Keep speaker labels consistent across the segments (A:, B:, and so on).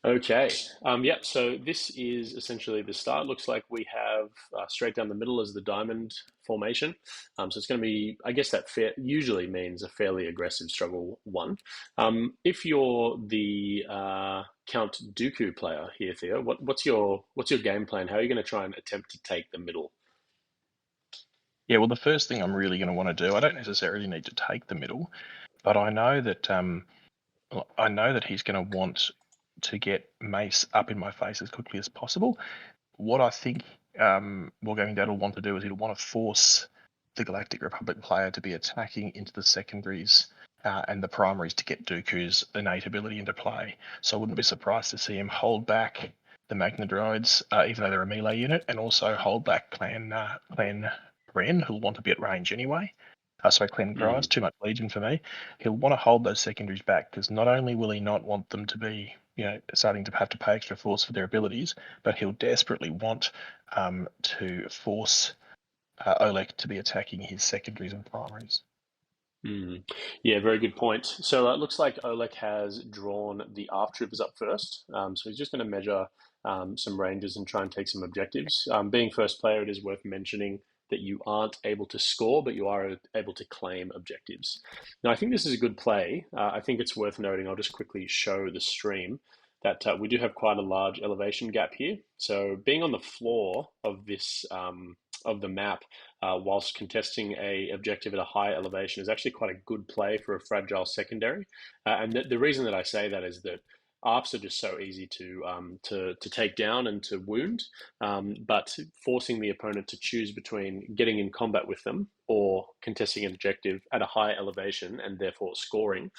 A: Okay. Yep. So this is essentially the start. Looks like we have straight down the middle as the diamond formation. So it's going to be, I guess that usually means a fairly aggressive struggle one. If you're the Count Dooku player here, Theo, what's your game plan? How are you going to try and attempt to take the middle?
B: Yeah, well, the first thing I'm really going to want to do, I don't necessarily need to take the middle, but I know that he's going to want to get Mace up in my face as quickly as possible. What I think Wargaming Dad will want to do is he'll want to force the Galactic Republic player to be attacking into the secondaries and the primaries to get Dooku's innate ability into play. So I wouldn't be surprised to see him hold back the Magna droids, even though they're a melee unit, and also hold back Clan Ren, who'll want to be at range anyway. Sorry, Clan Grise,
A: Mm.
B: too much Legion for me. He'll want to hold those secondaries back because not only will he not want them to be, starting to have to pay extra force for their abilities, but he'll desperately want to force Olek to be attacking his secondaries and primaries.
A: Mm. Yeah, very good point. So it looks like Olek has drawn the ARF troopers up first. So he's just going to measure some ranges and try and take some objectives. Being first player, it is worth mentioning that you aren't able to score, but you are able to claim objectives. Now, I think this is a good play. I think it's worth noting, I'll just quickly show the stream, that we do have quite a large elevation gap here. So being on the floor of this of the map whilst contesting a objective at a high elevation is actually quite a good play for a fragile secondary. And the reason that I say that is that ARPs are just so easy to take down and to wound, but forcing the opponent to choose between getting in combat with them or contesting an objective at a high elevation and therefore scoring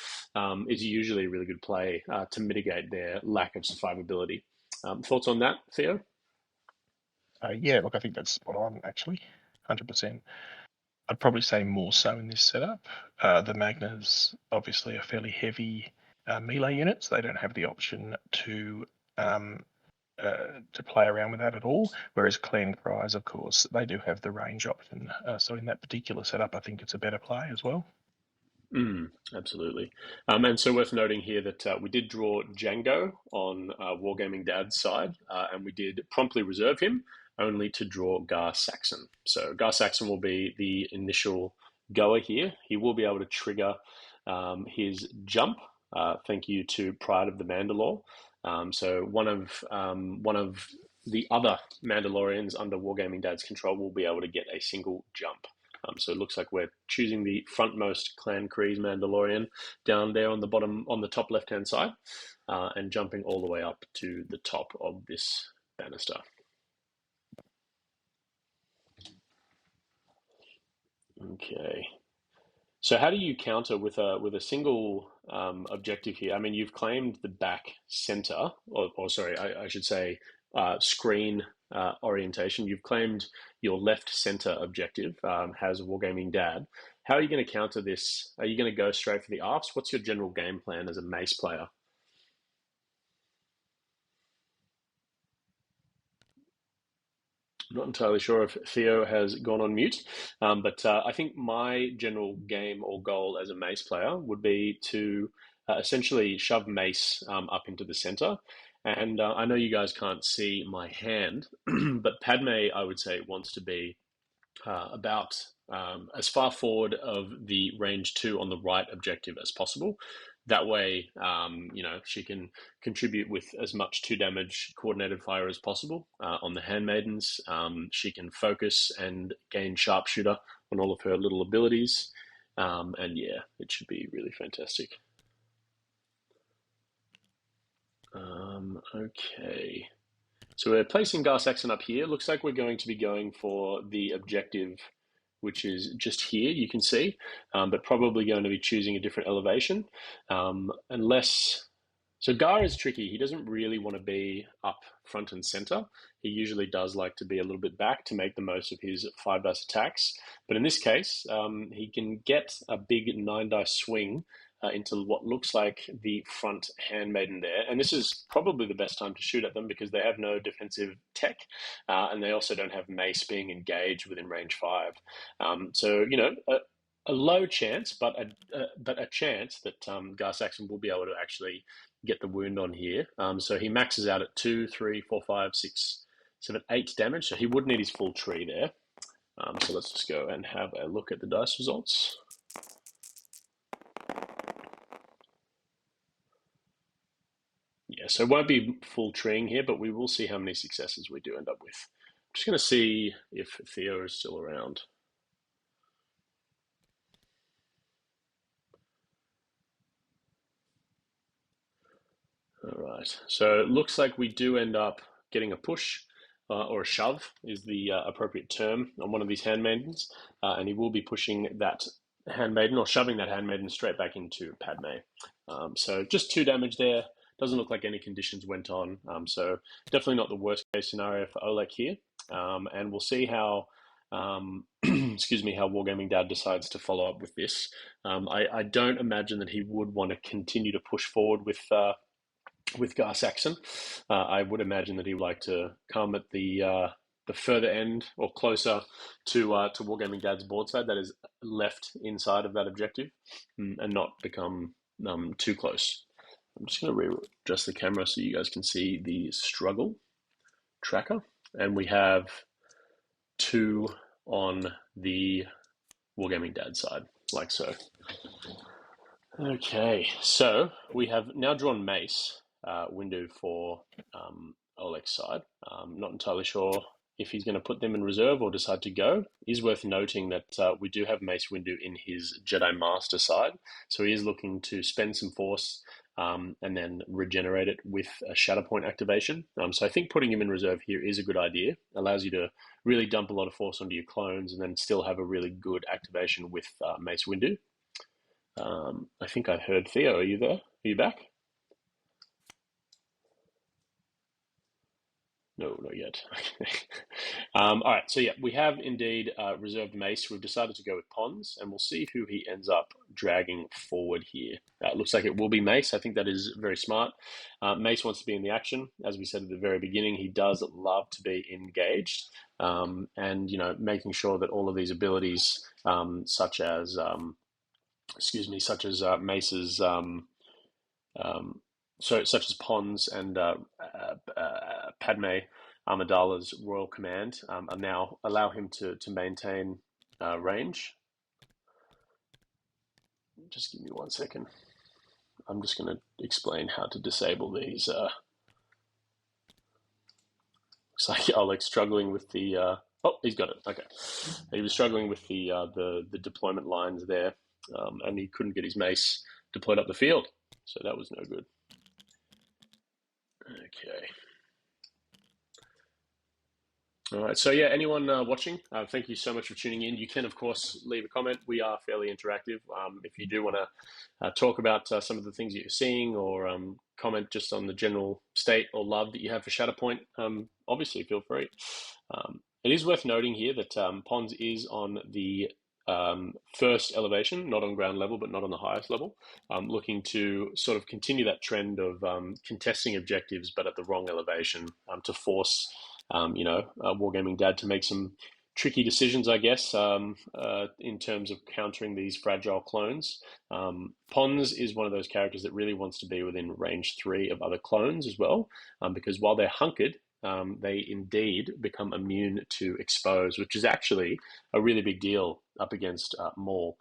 A: is usually a really good play to mitigate their lack of survivability. Thoughts on that, Theo?
B: Yeah, look, I think that's spot on, actually, 100%. I'd probably say more so in this setup. The Magnas obviously are fairly heavy melee units. They don't have the option um, to play around with that at all. Whereas Clan Cries, of course, they do have the range option. So in that particular setup, I think it's a better play as well.
A: Absolutely. And so worth noting here that we did draw Django on Wargaming Dad's side, and we did promptly reserve him only to draw Gar Saxon. So Gar Saxon will be the initial goer here. He will be able to trigger his jump. Thank you to Pride of the Mandalore. So one of the other Mandalorians under Wargaming Dad's control will be able to get a single jump. So it looks like we're choosing the frontmost Clan Kreese Mandalorian down there on the bottom, on the top left-hand side, and jumping all the way up to the top of this banister. Okay. So how do you counter with a single objective here? I mean, you've claimed the back center, or sorry, I should say screen orientation. You've claimed your left center objective has Wargaming Dad. How are you going to counter this? Are you going to go straight for the arcs? What's your general game plan as a mace player? I'm not entirely sure if Theo has gone on mute, but I think my general game or goal as a mace player would be to essentially shove mace up into the center. And I know you guys can't see my hand, but Padme, I would say, wants to be about as far forward of the range two on the right objective as possible. That way, she can contribute with as much two damage coordinated fire as possible on the handmaidens. She can focus and gain sharpshooter on all of her little abilities. And yeah, it should be really fantastic. Okay. So we're placing Gar Saxon up here. Looks like we're going to be going for the objective, which is just here, you can see, but probably going to be choosing a different elevation. Unless, so Gar is tricky. He doesn't really want to be up front and center. He usually does like to be a little bit back to make the most of his 5 dice attacks. But in this case, he can get a big 9 dice swing into what looks like the front handmaiden there. And this is probably the best time to shoot at them because they have no defensive tech, and they also don't have mace being engaged within range 5. So, a low chance, but a chance that Gar Saxon will be able to actually get the wound on here. So he maxes out at 2, 3, 4, 5, 6, 7, 8 damage. So he would need his full tree there. So let's just go and have a look at the dice results. Yeah, so it won't be full treeing here, but we will see how many successes we do end up with. I'm just going to see if Theo is still around. All right, so it looks like we do end up getting a push, or a shove is the appropriate term, on one of these handmaidens, and he will be pushing that handmaiden, or shoving that handmaiden straight back into Padme. So just 2 damage there. Doesn't look like any conditions went on, so definitely not the worst case scenario for Olek here. And we'll see how, excuse me, how Wargaming Dad decides to follow up with this. I don't imagine that he would want to continue to push forward with Gar Saxon. I would imagine that he would like to come at the further end, or closer to Wargaming Dad's board side, that is left inside of that objective, and not become too close. I'm just going to readjust the camera so you guys can see the struggle tracker. And we have 2 on the Wargaming Dad side, like so. Okay, so we have now drawn Mace, Windu, for Olek's side. Not entirely sure if he's going to put them in reserve or decide to go. It is worth noting that we do have Mace Windu in his Jedi Master side, so he is looking to spend some force and then regenerate it with a Shatterpoint activation. So I think putting him in reserve here is a good idea. Allows you to really dump a lot of force onto your clones and then still have a really good activation with Mace Windu. I think I heard Theo. Are you there? Are you back? No, not yet. All right, so yeah, we have indeed reserved Mace. We've decided to go with Pons, and we'll see who he ends up dragging forward here. It looks like it will be Mace. I think that is very smart. Mace wants to be in the action. As we said at the very beginning, he does love to be engaged, and making sure that all of these abilities, such as Mace's, such as Pons and Padme Amidala's royal command, now allow him to maintain range. Just give me 1 second. I'm just going to explain how to disable these. Looks like Olek's struggling with the. Oh, he's got it. Okay, he was struggling with the deployment lines there, and he couldn't get his mace deployed up the field, so that was no good. Okay. All right. So yeah, anyone watching, thank you so much for tuning in. You can, of course, leave a comment. We are fairly interactive. If you do want to talk about some of the things that you're seeing, or comment just on the general state or love that you have for Shatterpoint, obviously feel free. It is worth noting here that Pons is on the first elevation, not on ground level, but not on the highest level, looking to sort of continue that trend of contesting objectives, but at the wrong elevation, to force Wargaming Dad to make some tricky decisions, I guess, in terms of countering these fragile clones. Pons is one of those characters that really wants to be within range 3 of other clones as well, because while they're hunkered, they indeed become immune to expose, which is actually a really big deal up against Maul.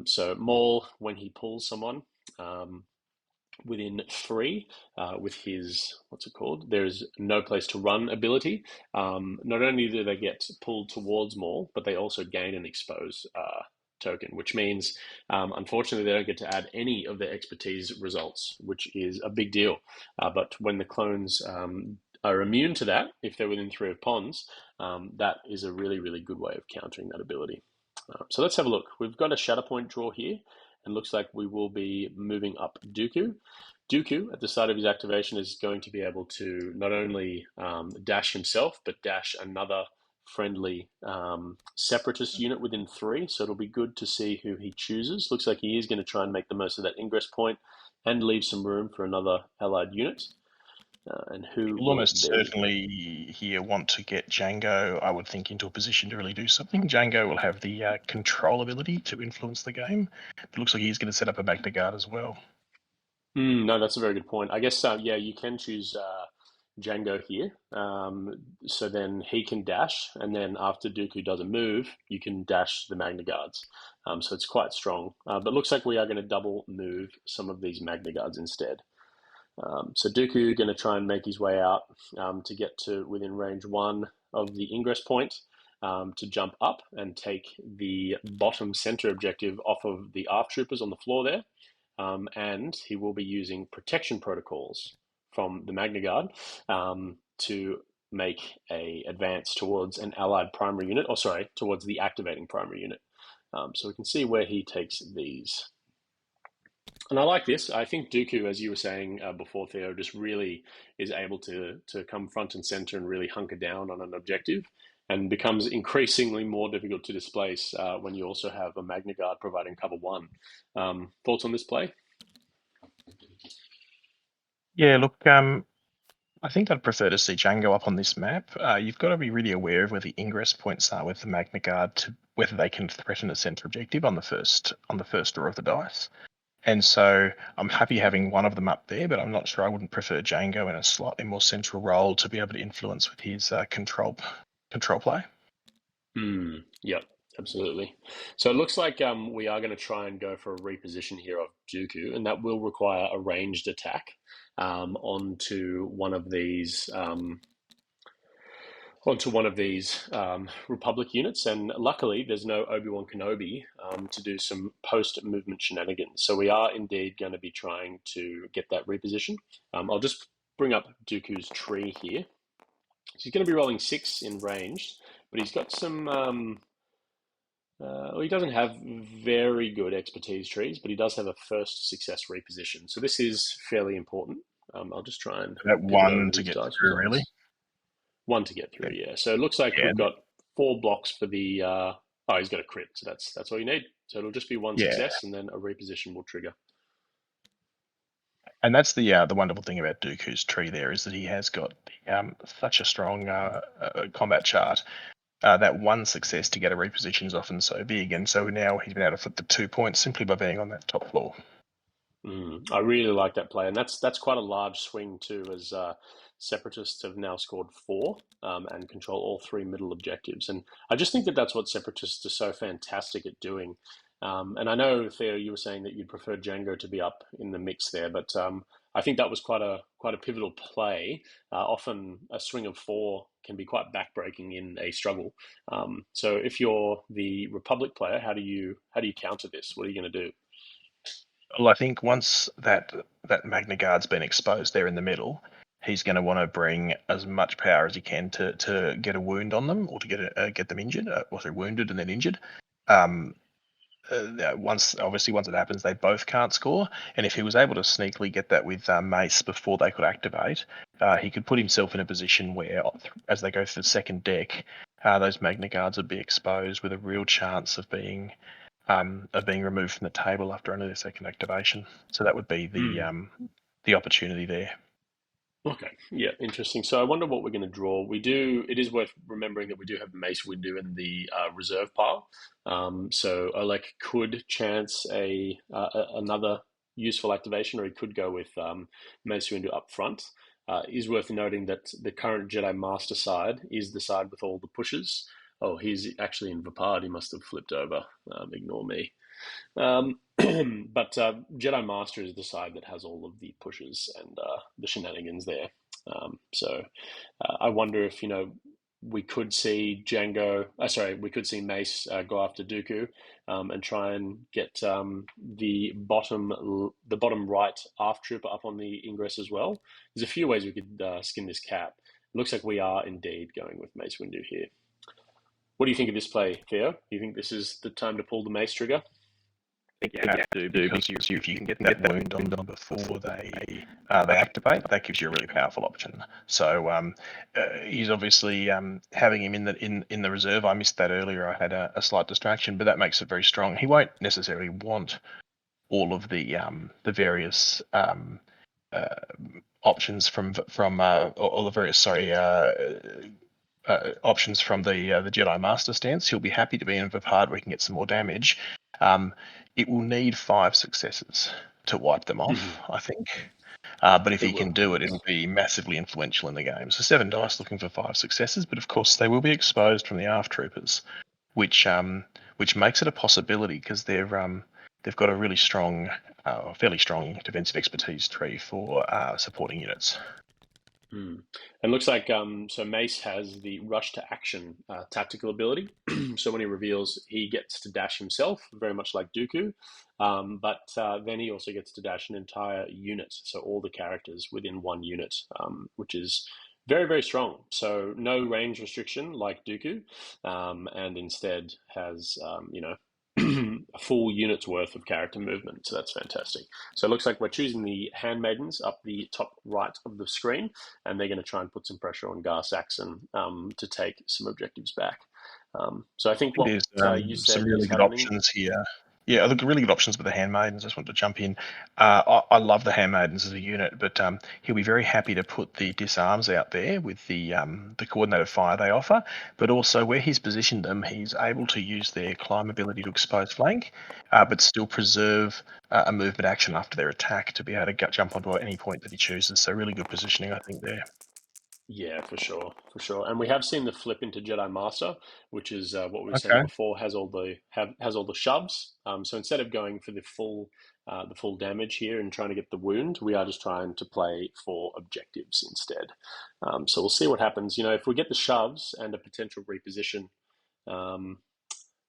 A: So Maul, when he pulls someone within 3 with his, what's it called? There's no place to run ability. Not only do they get pulled towards Maul, but they also gain an expose token, which means, unfortunately, they don't get to add any of their expertise results, which is a big deal. But when the clones are immune to that, if they're within 3 of Pons, that is a really, really good way of countering that ability. So let's have a look. We've got a Shatterpoint draw here, and looks like we will be moving up Dooku. Dooku, at the start of his activation, is going to be able to not only dash himself, but dash another friendly separatist unit within 3, so it'll be good to see who he chooses. Looks like he is going to try and make the most of that ingress point and leave some room for another allied unit. And who
B: will almost certainly here want to get Django, I would think, into a position to really do something. Django will have the control ability to influence the game. It looks like he's going to set up a Magna Guard as well.
A: No, that's a very good point. I guess, yeah, you can choose Django here. So then he can dash, and then after Dooku does a move, you can dash the Magna Guards. So it's quite strong. But looks like we are going to double move some of these Magna Guards instead. So Dooku going to try and make his way out to get to within range 1 of the ingress point to jump up and take the bottom center objective off of the ARF troopers on the floor there. And he will be using protection protocols from the Magna Guard to make a advance towards an allied primary unit, or sorry, towards the activating primary unit. So we can see where he takes these. And I like this. I think Dooku, as you were saying before, Theo, just really is able to come front and center and really hunker down on an objective, and becomes increasingly more difficult to displace when you also have a Magna Guard providing cover 1. Thoughts on this play?
B: Yeah, look, I think I'd prefer to see Django up on this map. You've got to be really aware of where the ingress points are with the Magna Guard, to whether they can threaten a center objective on the first draw of the dice. And so I'm happy having one of them up there, but I'm not sure I wouldn't prefer Django in a slightly more central role to be able to influence with his control play.
A: Yep, absolutely. So it looks like we are going to try and go for a reposition here of Dooku, and that will require a ranged attack onto one of these Republic units. And luckily, there's no Obi-Wan Kenobi to do some post-movement shenanigans. So we are indeed going to be trying to get that reposition. I'll just bring up Dooku's tree here. So he's going to be rolling 6 in range, but he's got some. Well, he doesn't have very good expertise trees, but he does have a first success reposition. So this is fairly important. I'll just try and
B: That
A: pivot over
B: one to
A: his
B: get
A: dice
B: through, really.
A: results. 1 to get through, yeah. So it looks like
B: Yeah,
A: we've got 4 blocks for the. Oh, he's got a crit, so that's all you need. So it'll just be 1
B: yeah.
A: success, and then a reposition will trigger.
B: And that's the wonderful thing about Dooku's tree there, is that he has got such a strong combat chart. That 1 success to get a reposition is often so big, and so now he's been able to flip the 2 points simply by being on that top floor.
A: I really like that play, and that's quite a large swing too, as Separatists have now scored 4 and control all 3 middle objectives. And I just think that that's what Separatists are so fantastic at doing. And I know, Theo, you were saying that you'd prefer Django to be up in the mix there, but I think that was quite a pivotal play. Often a swing of 4 can be quite backbreaking in a struggle. So if you're the Republic player, how do you counter this? What are you going to do?
B: Well, I think once that Magna Guard's been exposed there in the middle, he's going to want to bring as much power as he can to get a wound on them, or to get them injured, or they're wounded and then injured. Once it happens, they both can't score. And if he was able to sneakily get that with Mace before they could activate, he could put himself in a position where, as they go through the second deck, those Magna Guards would be exposed with a real chance of being removed from the table after only their second activation. So that would be the opportunity there.
A: Okay, yeah, interesting. So I wonder what we're going to draw. We do. It is worth remembering that we do have Mace Windu in the reserve pile. So Olek could chance another useful activation, or he could go with Mace Windu up front. It is worth noting that the current Jedi Master side is the side with all the pushes. Oh, he's actually in Vapard. He must have flipped over. Ignore me. But Jedi Master is the side that has all of the pushes and the shenanigans there. So I wonder if we could see we could see Mace go after Dooku and try and get the bottom right ARF trooper up on the ingress as well. There's a few ways we could skin this cat. It looks like we are indeed going with Mace Windu here. What do you think of this play, Theo? Do you think this is the time to pull the Mace trigger?
B: I think you have to, because if you can get that wound on them before they activate, that gives you a really powerful option. So he's obviously having him in the reserve. I missed that earlier. I had a slight distraction, but that makes it very strong. He won't necessarily want all of the various options from all the various options from the Jedi Master stance. He'll be happy to be in Vapard where he can get some more damage. It will need 5 successes to wipe them
A: Mhm.
B: off, I think. But if
A: It
B: he can
A: will.
B: do it, it'll be massively influential in the game. So 7 dice looking for 5 successes, but of course they will be exposed from the ARF troopers, which makes it a possibility because they've got a really strong, fairly strong defensive expertise tree for supporting units.
A: Mm. And looks like so Mace has the rush to action tactical ability. So when he reveals, he gets to dash himself, very much like Dooku. But then he also gets to dash an entire unit, so all the characters within one unit, which is very, very strong. So no range restriction like Dooku, and instead has a full unit's worth of character movement. So that's fantastic. So it looks like we're choosing the handmaidens up the top right of the screen, and they're going to try and put some pressure on Gar Saxon to take some objectives back. So I think
B: I think
A: what
B: there's
A: you
B: some
A: said is
B: really good
A: happening.
B: options here. Yeah, look, really good options with the handmaidens. I just wanted to jump in. I love the handmaidens as a unit, but he'll be very happy to put the disarms out there with the coordinated fire they offer. But also where he's positioned them, he's able to use their climb ability to expose flank, but still preserve a movement action after their attack to be able to jump onto any point that he chooses. So really good positioning, I think there.
A: Yeah, for sure, for sure. And we have seen the flip into Jedi Master, which is what we were saying
B: Okay.
A: before, has all the shoves. So instead of going for the full damage here and trying to get the wound, we are just trying to play for objectives instead. So we'll see what happens. If we get the shoves and a potential reposition, um,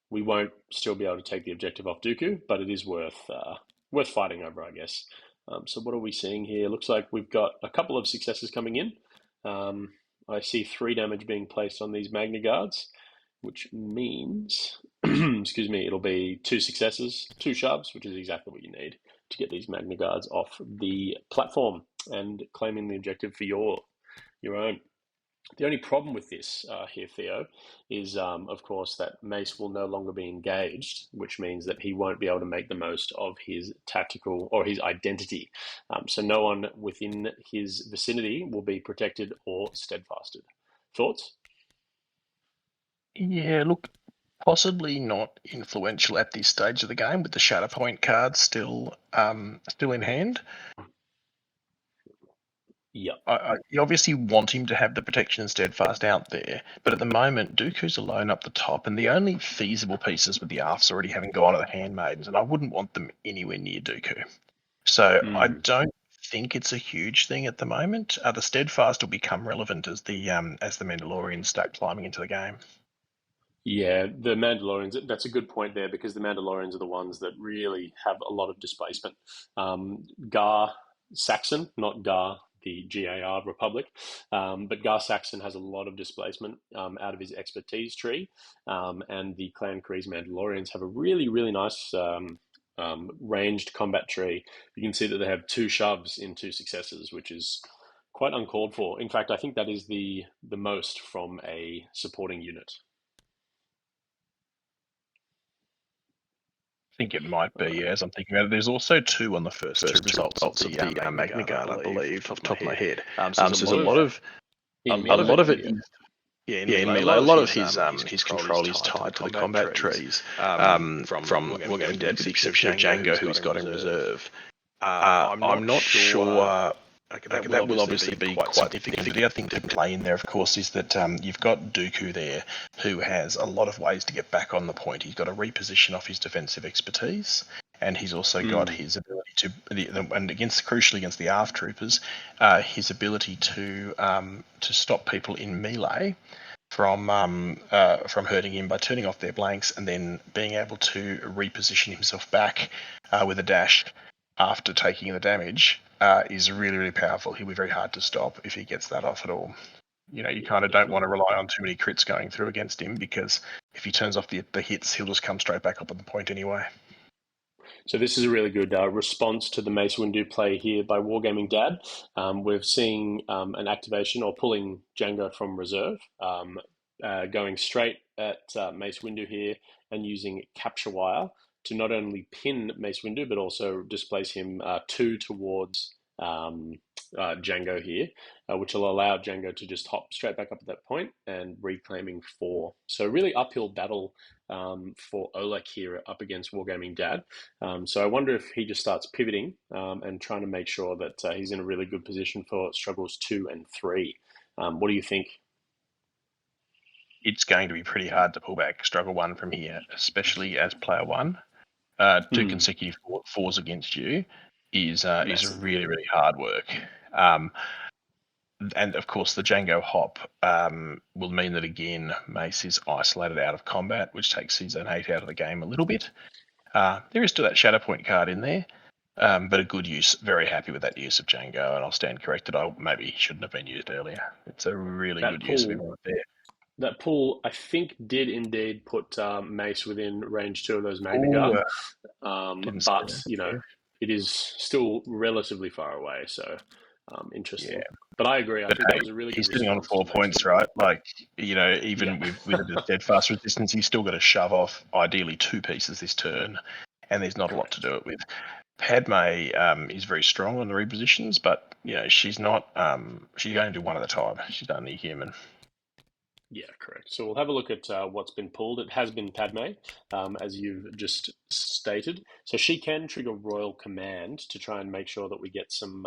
A: we won't still be able to take the objective off Dooku, but it is worth fighting over, I guess. So what are we seeing here? Looks like we've got a couple of successes coming in. Um, I see 3 damage being placed on these Magna Guards, which means, excuse me, it'll be 2 successes, 2 shoves, which is exactly what you need to get these Magna Guards off the platform and claiming the objective for your own. The only problem with this here, Theo, is of course that Mace will no longer be engaged, which means that he won't be able to make the most of his tactical or his identity. So no one within his vicinity will be protected or steadfasted. Thoughts?
B: Yeah, look, possibly not influential at this stage of the game with the Shatterpoint card still in hand.
A: Yep.
B: You obviously want him to have the protection and steadfast out there, but at the moment, Dooku's alone up the top, and the only feasible pieces with the ARFs already having gone are the handmaidens, and I wouldn't want them anywhere near Dooku. So I
A: Mm.
B: don't think it's a huge thing at the moment. The steadfast will become relevant as the Mandalorians start climbing into the game.
A: Yeah, the Mandalorians, that's a good point there because the Mandalorians are the ones that really have a lot of displacement. Gar Saxon, not Gar, the GAR Republic, but Gar Saxon has a lot of displacement out of his expertise tree. And the Clan Kreese Mandalorians have a really, really nice ranged combat tree. You can see that they have 2 shoves in 2 successes, which is quite uncalled for. In fact, I think that is the most from a supporting unit.
B: I think it might be, yeah, as I'm thinking about it. There's also 2 on the first 2
C: First two
B: results of
C: results of
B: the
C: the
B: Magna
C: Magna
B: Guard, I
C: Guard, I
B: believe,
C: believe,
B: off
C: off
B: the
C: the
B: top
C: top
B: of
C: of
B: my
C: my
B: head.
C: head.
B: So
C: So
B: there's
C: there's
B: a
C: a
B: lot
C: lot
B: of
C: of
A: In
B: a
A: melee,
B: lot of it
A: yeah.
B: is in
C: yeah, in
B: melee.
C: melee. A lot of
B: His control is tied to the combat trees
C: from
B: from
C: Wargaming
B: Wargaming
C: Dead,
B: Dead,
C: with
B: with
C: the
B: the
C: exception
B: exception
C: of
B: of
C: Django,
B: Django,
C: who
B: who
C: he's
B: he's
C: got
B: got
C: in
B: in
C: reserve.
B: reserve.
C: I'm
B: I'm
C: not
B: not
C: sure.
B: sure.
C: That will
B: That will
C: obviously
B: obviously
C: be
B: be
C: quite
B: quite
C: significant.
B: significant. But the other thing to play in there, of course, is that you've got Dooku there, who has a lot of ways to get back on the point. He's got to reposition off his defensive expertise, and he's also got
A: Mm.
B: his ability and crucially against the ARF troopers, his ability to stop people in melee from hurting him by turning off their blanks and then being able to reposition himself back with a dash after taking the damage is really, really powerful. He'll be very hard to stop if he gets that off at all. You
A: Yeah,
B: kind of don't want to
A: definitely.
B: rely on too many crits going through against him because if he turns off the hits, he'll just come straight back up on the point anyway.
A: So this is a really good response to the Mace Windu play here by Wargaming Dad. We're seeing an activation or pulling Django from reserve, going straight at Mace Windu here and using Capture Wire to not only pin Mace Windu but also displace him 2 towards Django here, which will allow Django to just hop straight back up at that point and reclaiming 4. So really uphill battle for Olek here up against Wargaming Dad. So I wonder if he just starts pivoting and trying to make sure that he's in a really good position for struggles 2 and 3. What do you think?
B: It's going to be pretty hard to pull back struggle 1 from here, especially as player 1. 2 consecutive fours against you is really, really hard work. And of course, the Django hop will mean that again, Mace is isolated out of combat, which takes his innate out of the game a little bit. There is still that Shatterpoint card in there, but a good use. Very happy with that use of Django, and I'll stand corrected. Maybe shouldn't have been used earlier. It's a really good use of him right there.
A: That pull, I think, did indeed put Mace within range 2 of those Magna Guard, but it is still relatively far away. So interesting. Yeah. But I agree. I think that was a really good.
B: He's sitting on 4 points, right? Like, even with the steadfast resistance, he's still got to shove off ideally 2 pieces this turn, and there's not a lot to do it with. Padme is very strong on the repositions, but she's not. She's going to do one at a time. She's only human.
A: Yeah, correct. So we'll have a look at what's been pulled. It has been Padme, as you've just stated. So she can trigger Royal Command to try and make sure that we get some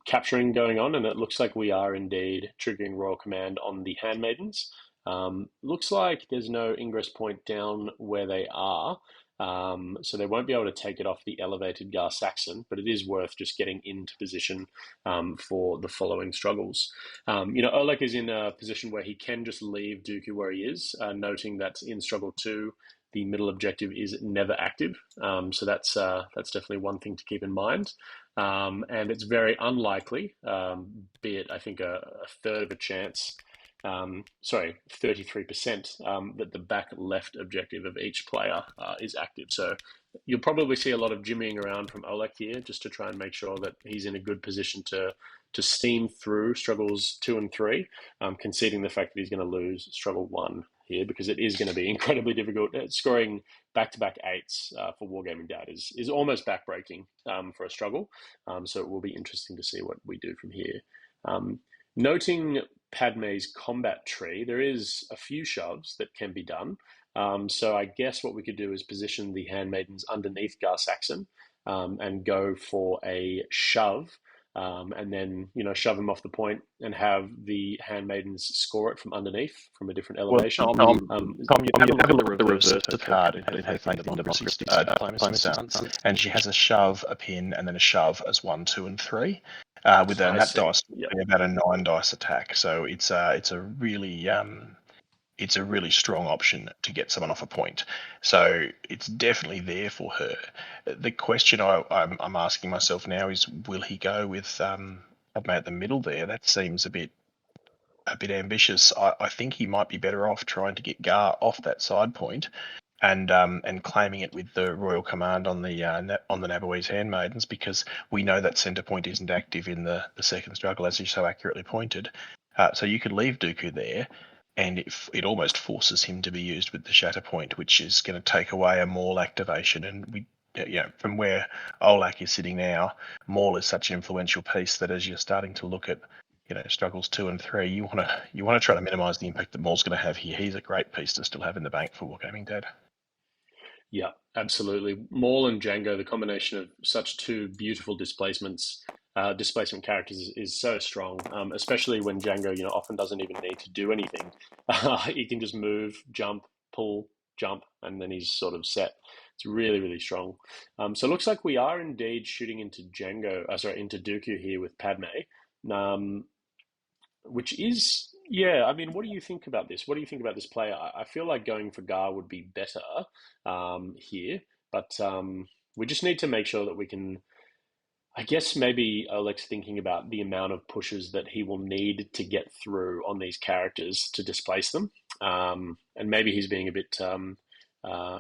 A: capturing going on, and it looks like we are indeed triggering Royal Command on the Handmaidens. Looks like there's no ingress point down where they are. So they won't be able to take it off the elevated Gar Saxon, but it is worth just getting into position for the following struggles. Olek is in a position where he can just leave Dooku where he is, noting that in struggle 2, the middle objective is never active. So that's definitely one thing to keep in mind. And it's very unlikely, be it I think a third of a chance, 33%, that the back left objective of each player is active. So you'll probably see a lot of jimmying around from Olek here just to try and make sure that he's in a good position to steam through struggles 2 and 3, conceding the fact that he's going to lose struggle 1 here, because it is going to be incredibly difficult. Scoring back-to-back 8s for Wargaming Dad is almost backbreaking for a struggle. So it will be interesting to see what we do from here. Noting Padme's combat tree, there is a few shoves that can be done. So I guess what we could do is position the Handmaidens underneath Gar Saxon and go for a shove, and then shove them off the point and have the Handmaidens score it from underneath from a different elevation.
B: Well, Tom, you have a look at the reverse of the card. It has the diplomacy stance, and she has a shove, a pin, and then a shove as 1, 2, and 3. With that dice, about a 9 dice attack. So it's a really strong option to get someone off a point. So it's definitely there for her. The question I'm asking myself now is, will he go with at the middle there? That seems a bit ambitious. I think he might be better off trying to get Gar off that side point and claiming it with the Royal Command on the Nabooese Handmaidens, because we know that centre point isn't active in the second struggle, as you so accurately pointed. So you could leave Dooku there, and it almost forces him to be used with the Shatterpoint, which is going to take away a Maul activation. And from where Olek is sitting now, Maul is such an influential piece that as you're starting to look at struggles 2 and 3, you want to try to minimise the impact that Maul's going to have here. He's a great piece to still have in the bank for Wargaming Dad.
A: Yeah, absolutely. Maul and Django, the combination of such 2 beautiful displacement characters is so strong, especially when Django, often doesn't even need to do anything. He can just move, jump, pull, jump, and then he's sort of set. It's really, really strong. So it looks like we are indeed shooting into into Dooku here with Padme, which is, what do you think about this? What do you think about this player? I feel like going for Gar would be better here, but we just need to make sure that we can. I guess maybe Olek's thinking about the amount of pushes that he will need to get through on these characters to displace them, and maybe he's being a bit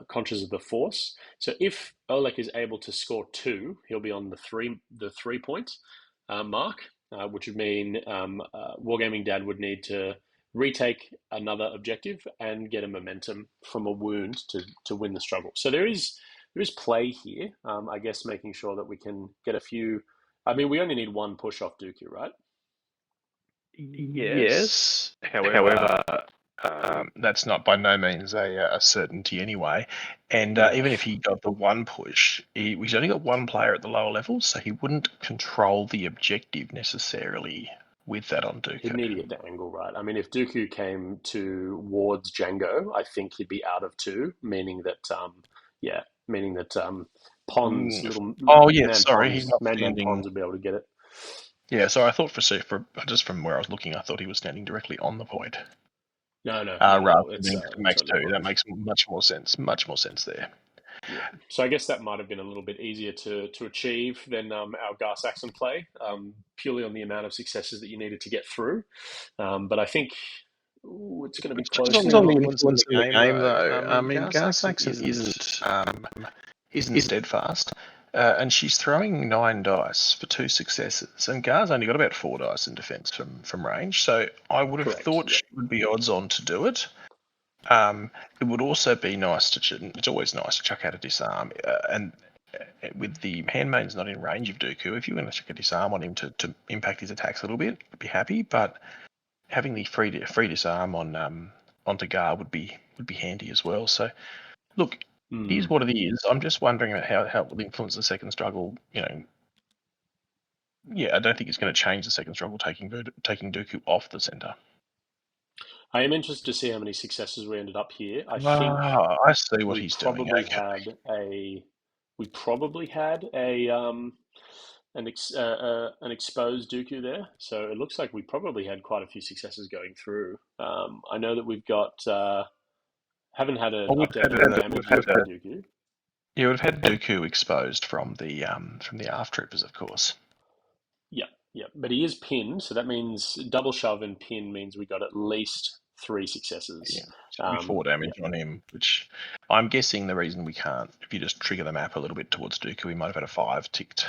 A: conscious of the force. So if Olek is able to score 2, he'll be on the 3 point mark, which would mean Wargaming Dad would need to retake another objective and get a momentum from a wound to win the struggle. So there is play here. I guess making sure that we can get a few. We only need 1 push off Dooku, right?
C: Yes. However,
B: That's not by no means a certainty anyway. And
A: Yeah.
B: even if he got the one push, he's only got one player at the lower levels, so he wouldn't control the objective necessarily with that on Dooku.
A: He'd need to get the angle right. I mean, if Dooku came towards Django, I think he'd be out of two, meaning that, Pons, little
B: Oh yeah,
A: man
B: sorry, he's
A: Pons,
B: not
A: man
B: standing.
A: Pons would be able to get it.
B: Yeah, so I thought for just from where I was looking, I thought he was standing directly on the point.
A: No, not at
B: Rather
A: all.
B: than
A: It's
B: being max
A: totally
B: 2.
A: fine.
B: That makes much more sense. Much more sense there.
A: Yeah. So I guess that might have been a little bit easier to achieve than our Gar Saxon play, purely on the amount of successes that you needed to get through. But I think it's going to be
B: Which
A: close
B: depends on the
A: now.
B: influence in the game, though. I mean, Gar Saxon isn't steadfast, and she's throwing 9 dice for 2 successes, and Gar's only got about 4 dice in defense from range. So I would have
A: Correct,
B: thought
A: yeah.
B: she would be odds on to do it. It would also be nice to. It's always nice to chuck out a disarm, and with the handmaidens not in range of Dooku, if you want to chuck a disarm on him to impact his attacks a little bit, I'd be happy. But having the free disarm on onto Gar would be handy as well. So, look, here's what it is. I'm just wondering about how it will influence the second struggle. Yeah, I don't think it's going to change the second struggle taking Dooku off the center.
A: I am interested to see how many successes we ended up here. I think
B: I see what
A: we
B: he's
A: probably
B: doing. Okay.
A: had an exposed Dooku there. So it looks like we probably had quite a few successes going through. I know that we've got haven't had an update on the damage yet for Dooku.
B: Yeah, we've had Dooku exposed from the ARF troopers, of course.
A: Yeah, but he is pinned, so that means double shove and pin means we got at least 3 successes.
B: Yeah, 4 damage on him, which I'm guessing the reason we can't, if you just trigger the map a little bit towards Dooku, we might have had a 5 ticked.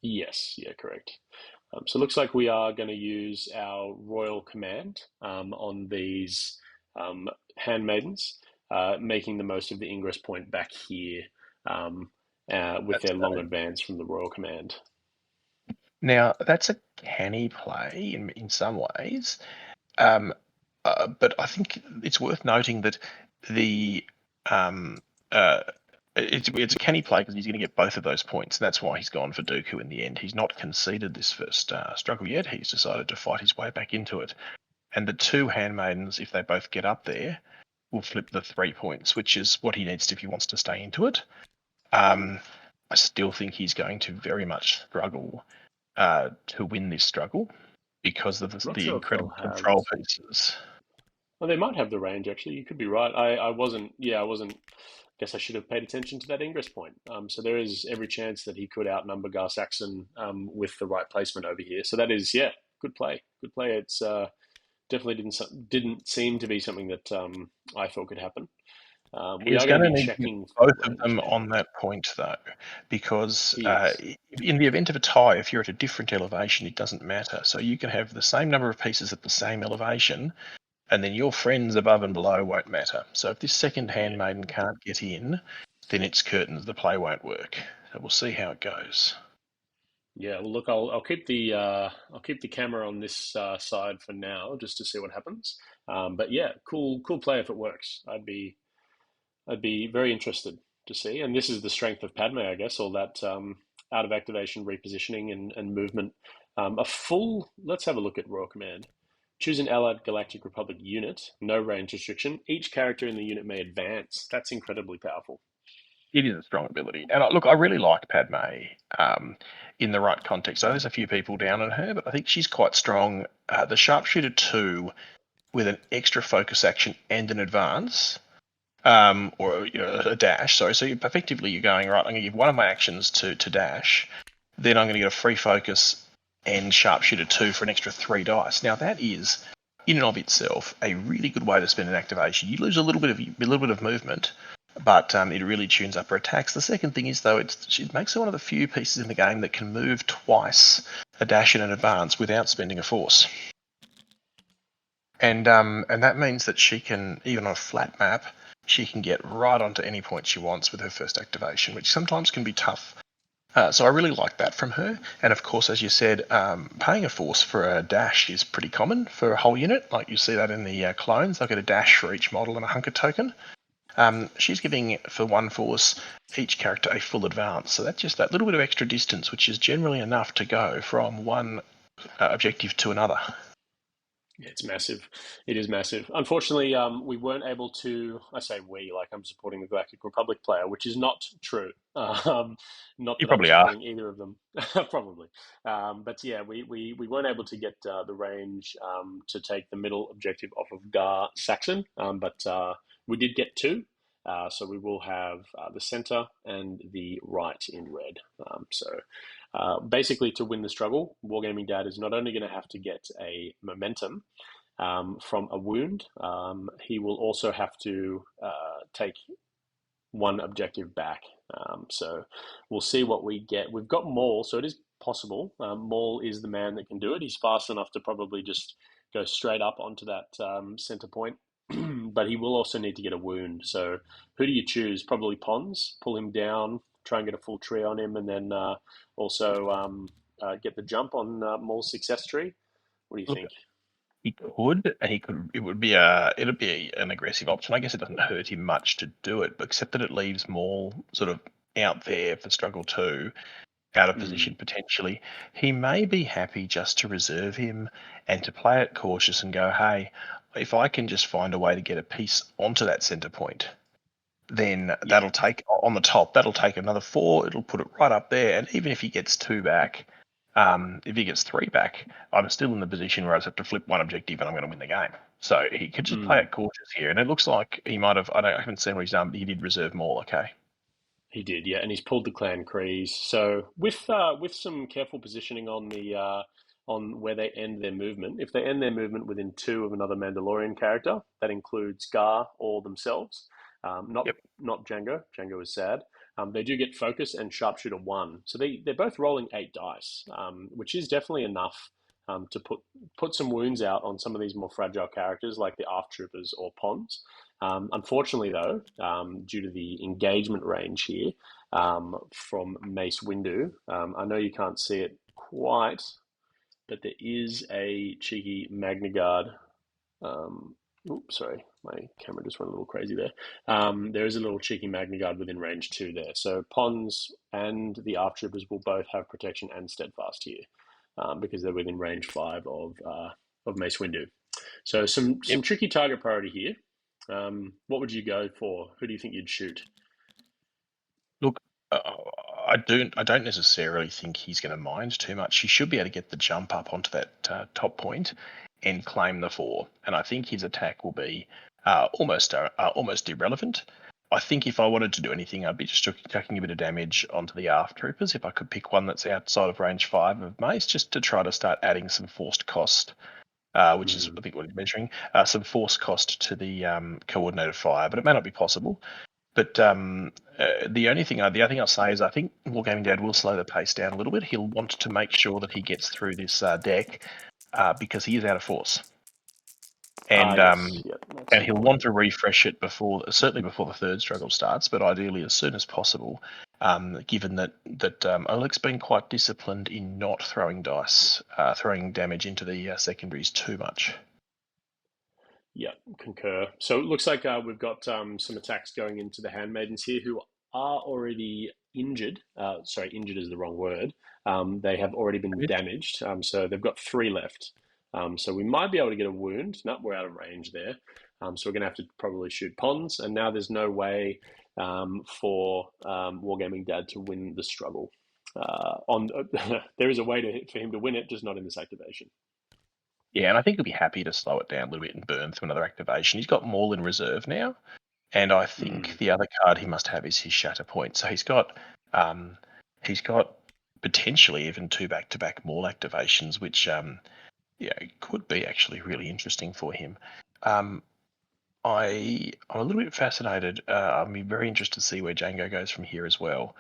A: Yes, yeah, correct. So it looks like we are going to use our royal command on these handmaidens, making the most of the ingress point back here with their long advance from the royal command.
B: Now, that's a canny play in some ways, but I think it's worth noting that the it's a canny play because he's going to get both of those points, and that's why he's gone for Dooku in the end. He's not conceded this first struggle yet. He's decided to fight his way back into it. And the 2 handmaidens, if they both get up there, will flip the 3 points, which is what he needs to if he wants to stay into it. I still think he's going to very much struggle to win this struggle because of the incredible control pieces.
A: Well, they might have the range actually. You could be right. I wasn't. Yeah, I wasn't. Guess I should have paid attention to that ingress point. So there is every chance that he could outnumber Gar Saxon with the right placement over here. So that is, yeah, good play. Good play. It's definitely didn't seem to be something that I thought could happen. We
B: He's
A: are going to be
B: need
A: checking
B: both of them on that point, though, because in the event of a tie, if you're at a different elevation, it doesn't matter. So you can have the same number of pieces at the same elevation, and then your friends above and below won't matter. So if this second handmaiden can't get in, then it's curtains. The play won't work. So we'll see how it goes.
A: Yeah, well, look, I'll keep the camera on this side for now, just to see what happens. But yeah, cool play if it works. I'd be very interested to see. And this is the strength of Padme, I guess, all that out of activation, repositioning, and movement. Let's have a look at Royal Command. Choose an allied Galactic Republic unit, no range restriction. Each character in the unit may advance. That's incredibly powerful.
B: It is a strong ability. And look, I really like Padme in the right context. So there's a few people down on her, but I think she's quite strong. The Sharpshooter 2 with an extra focus action and an advance, or a dash. Sorry, so effectively you're going, right, I'm going to give one of my actions to dash, then I'm going to get a free focus and Sharpshooter 2 for an extra 3 dice. Now that is, in and of itself, a really good way to spend an activation. You lose a little bit of movement, but it really tunes up her attacks. The second thing is, though, it makes her one of the few pieces in the game that can move twice a dash and an advance without spending a force. And that means that she can, even on a flat map, she can get right onto any point she wants with her first activation, which sometimes can be tough So I really like that from her. And of course, as you said, paying a force for a dash is pretty common for a whole unit. Like you see that in the clones, they'll get a dash for each model and a hunker token. She's giving, for one force, each character a full advance. So that's just that little bit of extra distance, which is generally enough to go from one objective to another.
A: Yeah, it's massive. It is massive. Unfortunately, we weren't able to. I say we, like I'm supporting the Galactic Republic player, which is not true. Not
B: You
A: that I'm
B: probably are.
A: supporting either of them, probably. But yeah, we weren't able to get the range to take the middle objective off of Gar Saxon, but we did get two. So we will have the center and the right in red. Basically, to win the struggle, Wargaming Dad is not only going to have to get a momentum from a wound, he will also have to take one objective back. So we'll see what we get. We've got Maul, so it is possible. Maul is the man that can do it. He's fast enough to probably just go straight up onto that center point. But he will also need to get a wound. So who do you choose? Probably Pons. Pull him down, try and get a full tree on him, and then also get the jump on Maul's success tree. What do you
B: Look,
A: think?
B: he could, and he could. It'd be an aggressive option. I guess it doesn't hurt him much to do it, but except that it leaves Maul sort of out there for struggle 2, out of position potentially. He may be happy just to reserve him and to play it cautious and go, hey, if I can just find a way to get a piece onto that center point, then that'll take on the top. That'll take another 4. It'll put it right up there, and even if he gets 2 back. If he gets 3 back, I'm still in the position where I just have to flip one objective and I'm going to win the game. So he could just play it cautious here. And it looks like he might have, I haven't seen what he's done, but he did reserve Maul, okay.
A: He did, yeah, and he's pulled the Clan Kreese. So with some careful positioning on the on where they end their movement, if they end their movement within 2 of another Mandalorian character, that includes Gar or themselves. Not
B: Yep.
A: not Django. Django is sad. They do get focus and sharpshooter 1, so they're both rolling 8 dice, which is definitely enough to put some wounds out on some of these more fragile characters like the ARF troopers or Pons. Unfortunately, though, due to the engagement range here from Mace Windu, I know you can't see it quite, but there is a cheeky Magna Guard. Oops, sorry, my camera just went a little crazy there. There is a little cheeky Magna Guard within range 2 there. So Pons and the ARF troopers will both have protection and steadfast here because they're within range 5 of Mace Windu. So some tricky target priority here. What would you go for? Who do you think you'd shoot?
B: Look, I don't necessarily think he's going to mind too much. He should be able to get the jump up onto that top point and claim the 4. And I think his attack will be almost irrelevant. I think if I wanted to do anything, I'd be just chucking a bit of damage onto the ARF troopers if I could pick one that's outside of range 5 of Mace, just to try to start adding some forced cost, which is, I think, what he's measuring, some forced cost to the coordinated fire, but it may not be possible. But the other thing I'll say is I think Wargaming Dad will slow the pace down a little bit. He'll want to make sure that he gets through this deck because he is out of force. And and he'll want to refresh it certainly before the third struggle starts, but ideally as soon as possible, given that Olek's been quite disciplined in not throwing damage into the secondaries too much.
A: Yeah, concur. So it looks like we've got some attacks going into the handmaidens here who are already injured. Sorry, injured is the wrong word. They have already been damaged. So they've got 3 left. So we might be able to get a wound. No, we're out of range there. So we're going to have to probably shoot Pons. And now there's no way for Wargaming Dad to win the struggle. There is a way for him to win it, just not in this activation.
B: Yeah, and I think he'll be happy to slow it down a little bit and burn through another activation. He's got Maul in reserve now, and I think the other card he must have is his Shatterpoint. So he's got potentially even 2 back-to-back Maul activations, which could be actually really interesting for him. I'm a little bit fascinated. I'll be very interested to see where Django goes from here as well.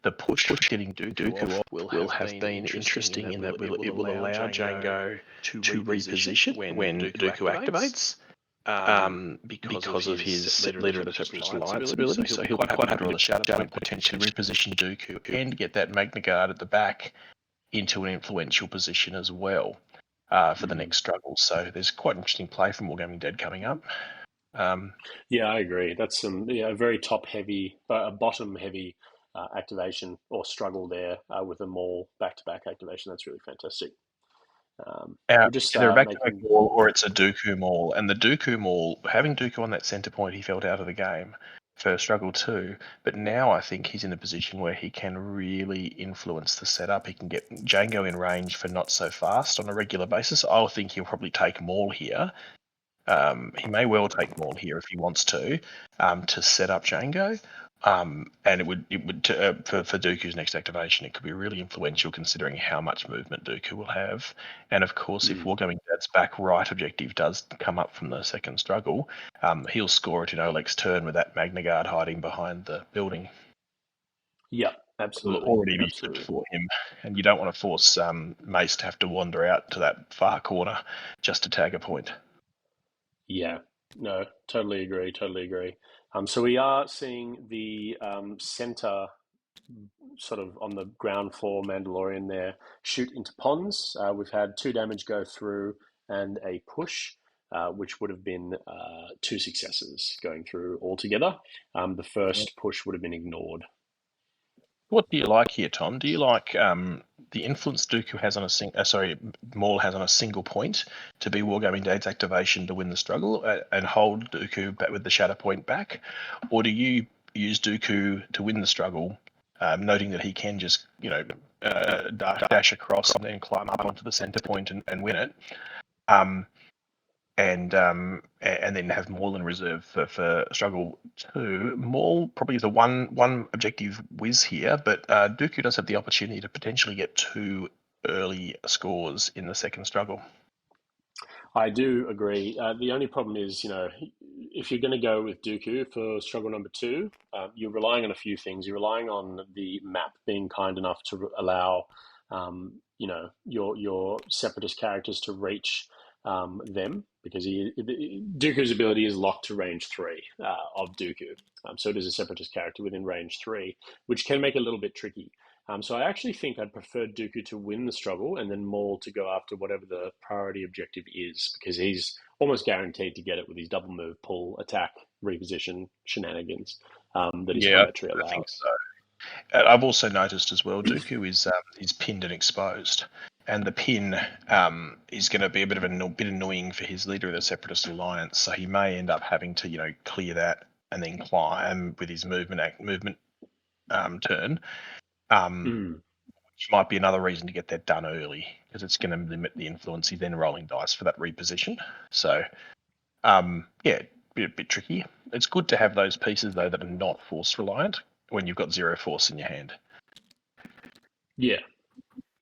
B: The push getting Dooku off will have been interesting in that it will allow Django to reposition when Dooku activates. because of his leader of the Separatist Alliance ability. So he'll be quite happy to Shatterpoint, potentially reposition Dooku and get that Magna Guard at the back into an influential position as well for the next struggle. So there's quite an interesting play from Wargaming Dead coming up.
A: Yeah, I agree. That's some very top heavy, bottom heavy activation or struggle there with a Maul back to back activation. That's really fantastic. We'll just
B: either a
A: start
B: back-to-back
A: making.
B: Maul or it's a Dooku Maul. And the Dooku Maul, having Dooku on that centre point, he felt out of the game for struggle 2. But now I think he's in a position where he can really influence the setup. He can get Django in range for not so fast on a regular basis. I think he'll probably take Maul here. He may well take Maul here if he wants to set up Django. And it would for Dooku's next activation, it could be really influential considering how much movement Dooku will have. And of course, if Wargaming Dad's back right objective does come up from the second struggle, he'll score it in Olek's turn with that Magna Guard hiding behind the building.
A: Yeah,
B: Will
A: absolutely.
B: already be flipped for him, and you don't want to force Mace to have to wander out to that far corner just to tag a point.
A: Yeah, no, totally agree. Totally agree. So we are seeing the center, sort of on the ground floor Mandalorian there, shoot into ponds. We've had 2 damage go through and a push, which would have been 2 successes going through altogether. The first push would have been ignored.
B: What do you like here, Tom? Do you like the influence Dooku has on Maul has on a single point to be Wargaming Dad's activation to win the struggle and hold Dooku back with the Shatterpoint back, or do you use Dooku to win the struggle, noting that he can just dash across and then climb up onto the center point and win it, and then have Maul in reserve for struggle 2. Maul probably is a one objective whiz here, but Dooku does have the opportunity to potentially get 2 early scores in the second struggle.
A: I do agree. The only problem is, if you're going to go with Dooku for struggle number 2, you're relying on a few things. You're relying on the map being kind enough to allow, your separatist characters to reach them, because Dooku's ability is locked to range 3 of Dooku. So it is a separatist character within range 3, which can make it a little bit tricky. So I actually think I'd prefer Dooku to win the struggle and then Maul to go after whatever the priority objective is, because he's almost guaranteed to get it with his double move, pull, attack, reposition shenanigans that his commentary allows.
B: I think so. I've also noticed as well, Dooku is pinned and exposed, and the pin is going to be a bit annoying for his leader of the Separatist Alliance. So he may end up having to clear that and then climb with his movement turn. Which might be another reason to get that done early, because it's going to limit the influence. He's then rolling dice for that reposition. So, a bit tricky. It's good to have those pieces, though, that are not force reliant when you've got 0 force in your hand.
A: Yeah,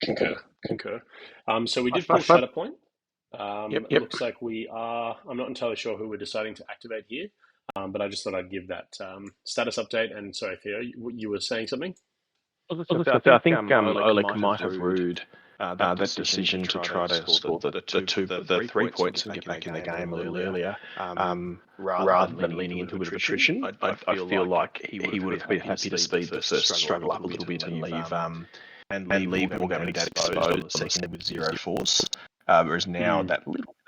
A: concur. So we did push Shatterpoint. It looks like we are. I'm not entirely sure who we're deciding to activate here, but I just thought I'd give that status update. And sorry, Theo, you were saying something?
C: I think Olek might have rued that decision to try to score the 3 points and get back in the game a little earlier, rather than leaning into a bit of attrition. I feel like he would have been happy to speed the first struggle up a little bit and leave Wargaming Dad exposed on the second with 0 force.
B: Whereas now that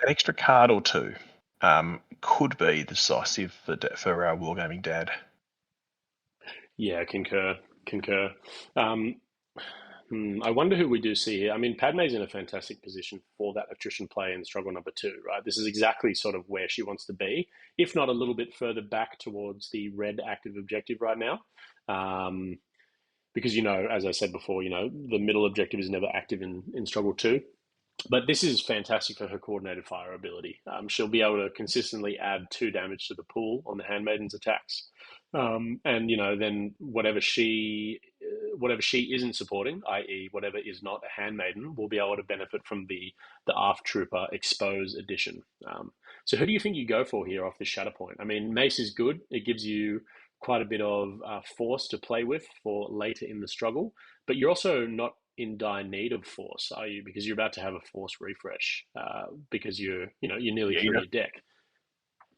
B: extra card or 2 could be decisive for Wargaming Dad.
A: Yeah, concur. I wonder who we do see here. I mean, Padme's in a fantastic position for that attrition play in struggle number 2, right? This is exactly sort of where she wants to be, if not a little bit further back towards the red active objective right now. Because, as I said before, the middle objective is never active in struggle 2. But this is fantastic for her coordinated fire ability. She'll be able to consistently add 2 damage to the pool on the Handmaiden's attacks. And then whatever she isn't supporting, i.e., whatever is not a Handmaiden, will be able to benefit from the ARF Trooper Expose edition. So who do you think you go for here off the Shatterpoint? I mean, Mace is good. It gives you quite a bit of force to play with for later in the struggle, but you're also not in dire need of force, are you? Because you're about to have a force refresh, because you're nearly through your deck.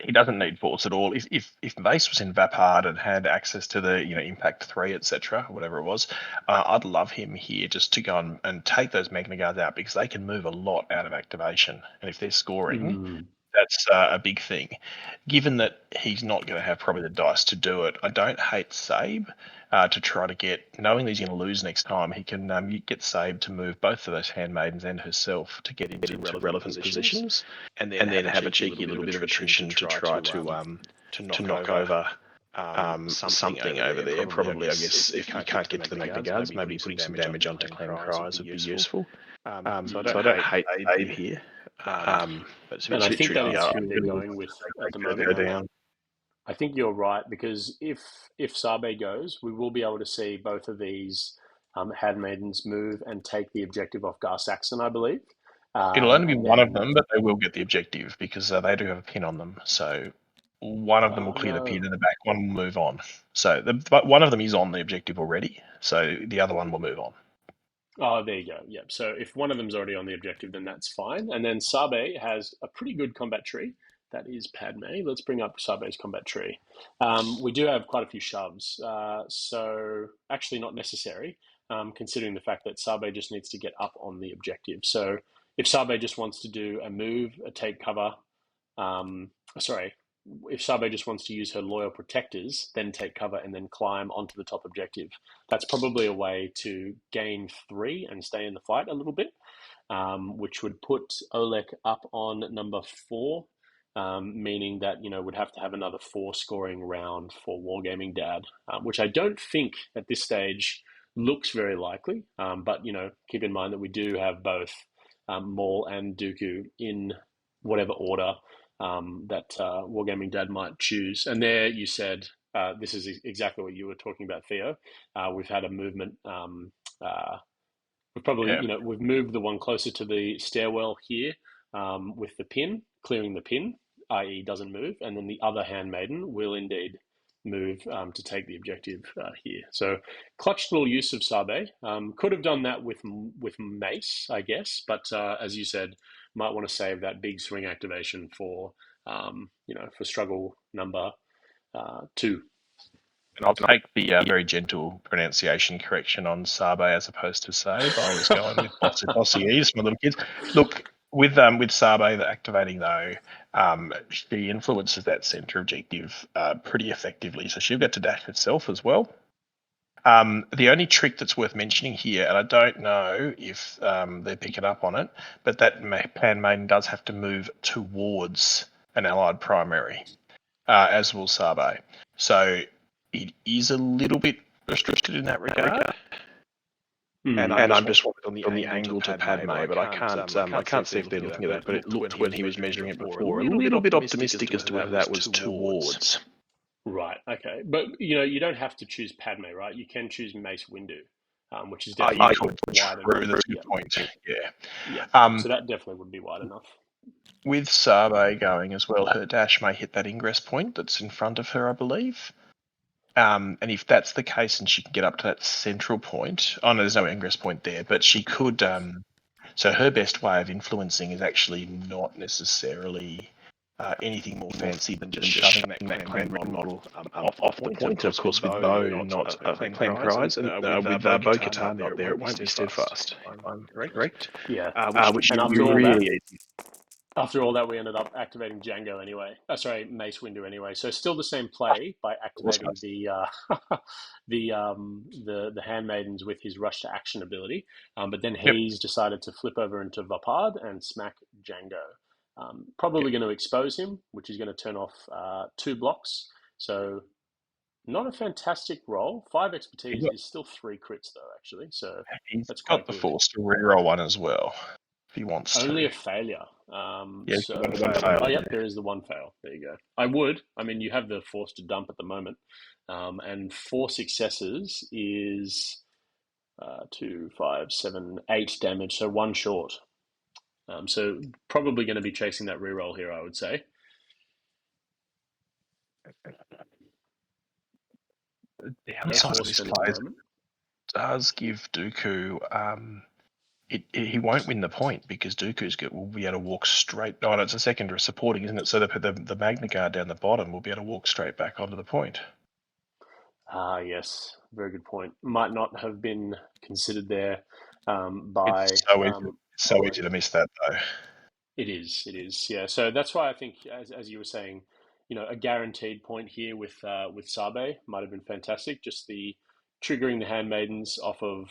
B: he doesn't need force at all. If Mace was in Vapard and had access to the Impact 3, etc., whatever it was, I'd love him here just to go and take those Magna Guards out, because they can move a lot out of activation, and if they're scoring, that's a big thing. Given that he's not going to have probably the dice to do it, I don't hate Sabe to try to get, knowing that he's going to lose next time, he can get Sabe to move both of those handmaidens and herself to get into relevant positions, and then have a cheeky little bit of attrition to try to knock over something over there. Probably, I guess, if you can't get to the Magna Guards, maybe putting some damage onto Clan Cries would be useful. So I don't hate Sabe here. But
A: and I think that is who they're
B: really
A: going with at the moment. I think you're right, because if Sabe goes, we will be able to see both of these handmaidens move and take the objective off Gar Saxon, I believe.
B: It'll only be one of them, but they will get the objective, because they do have a pin on them. So one of them will clear the pin in the back, one will move on. So one of them is on the objective already, so the other one will move on.
A: Oh, there you go. Yep. So if one of them's already on the objective, then that's fine. And then Sabe has a pretty good combat tree. That is Padme. Let's bring up Sabe's combat tree. We do have quite a few shoves. So actually not necessary, considering the fact that Sabe just needs to get up on the objective. So if Sabe just wants to do a move, a take cover, if Sabe just wants to use her loyal protectors, then take cover and then climb onto the top objective, that's probably a way to gain 3 and stay in the fight a little bit, which would put Olek up on number 4, meaning that, would have to have another 4 scoring round for Wargaming Dad, which I don't think at this stage looks very likely. But, keep in mind that we do have both Maul and Dooku in whatever order that Wargaming Dad might choose. And there you said, this is exactly what you were talking about, Theo. We've had a movement. We've probably, we've moved the one closer to the stairwell here with the pin, clearing the pin, i.e. doesn't move. And then the other handmaiden will indeed move to take the objective here. So clutch little use of Sabe. Could have done that with Mace, I guess. But as you said, might want to save that big swing activation for, for struggle number 2.
B: And I'll take the very gentle pronunciation correction on Sabe as opposed to Sabe. I was going with Bossy E's, my little kids. Look, with Sabe, the activating though, she influences that center objective pretty effectively. So she'll get to dash herself as well. The only trick that's worth mentioning here, and I don't know if they're picking up on it, but that handmaiden does have to move towards an allied primary, as will Sabe. So it is a little bit restricted in that regard. And I'm just on the angle to Padme, but I can't see if they're looking at that. But it looked when he was measuring it before a little bit optimistic as to whether that was towards.
A: Right. Okay. But you don't have to choose Padme, right? You can choose Mace Windu, which is definitely wide enough.
B: That's a good point. Yeah.
A: Yeah. So that definitely would be wide enough.
B: With Sabe going as well, her dash may hit that ingress point that's in front of her, I believe. And if that's the case and she can get up to that central point, no, there's no ingress point there, but she could, so her best way of influencing is actually not necessarily anything more fancy than just shoving that clan model off the point, of course, with Bo, not Clan Cries, and with Bo-Katan up there, it won't be steadfast. I'm correct?
A: Yeah.
B: Which
A: and
B: would be really easy.
A: After all that, we ended up activating Django anyway. Mace Windu anyway. So still the same play by activating the handmaidens with his rush to action ability. But then he's decided to flip over into Vapard and smack Django. Probably going to expose him, which is going to turn off 2 blocks. So not a fantastic roll. 5 expertise is still 3 crits though, actually. So
B: that's got the force to reroll 1 as well. If he wants
A: only
B: to.
A: a failure.
B: One
A: fail. Oh, yep, there is the 1 fail. There you go. I mean, you have the force to dump at the moment. And 4 successes is 2, 5, 7, 8 damage, so 1 short. So probably going to be chasing that reroll here, I would say.
B: The downside of this play does give Dooku he won't win the point because will be able to walk straight. Oh, and it's a secondary supporting, isn't it? So the Magna Guard down the bottom will be able to walk straight back onto the point.
A: Ah, yes, very good point. Might not have been considered there by.
B: It's so easy to miss that though.
A: It is, yeah. So that's why I think, as you were saying, a guaranteed point here with Sabe might have been fantastic. Just the triggering the handmaidens off of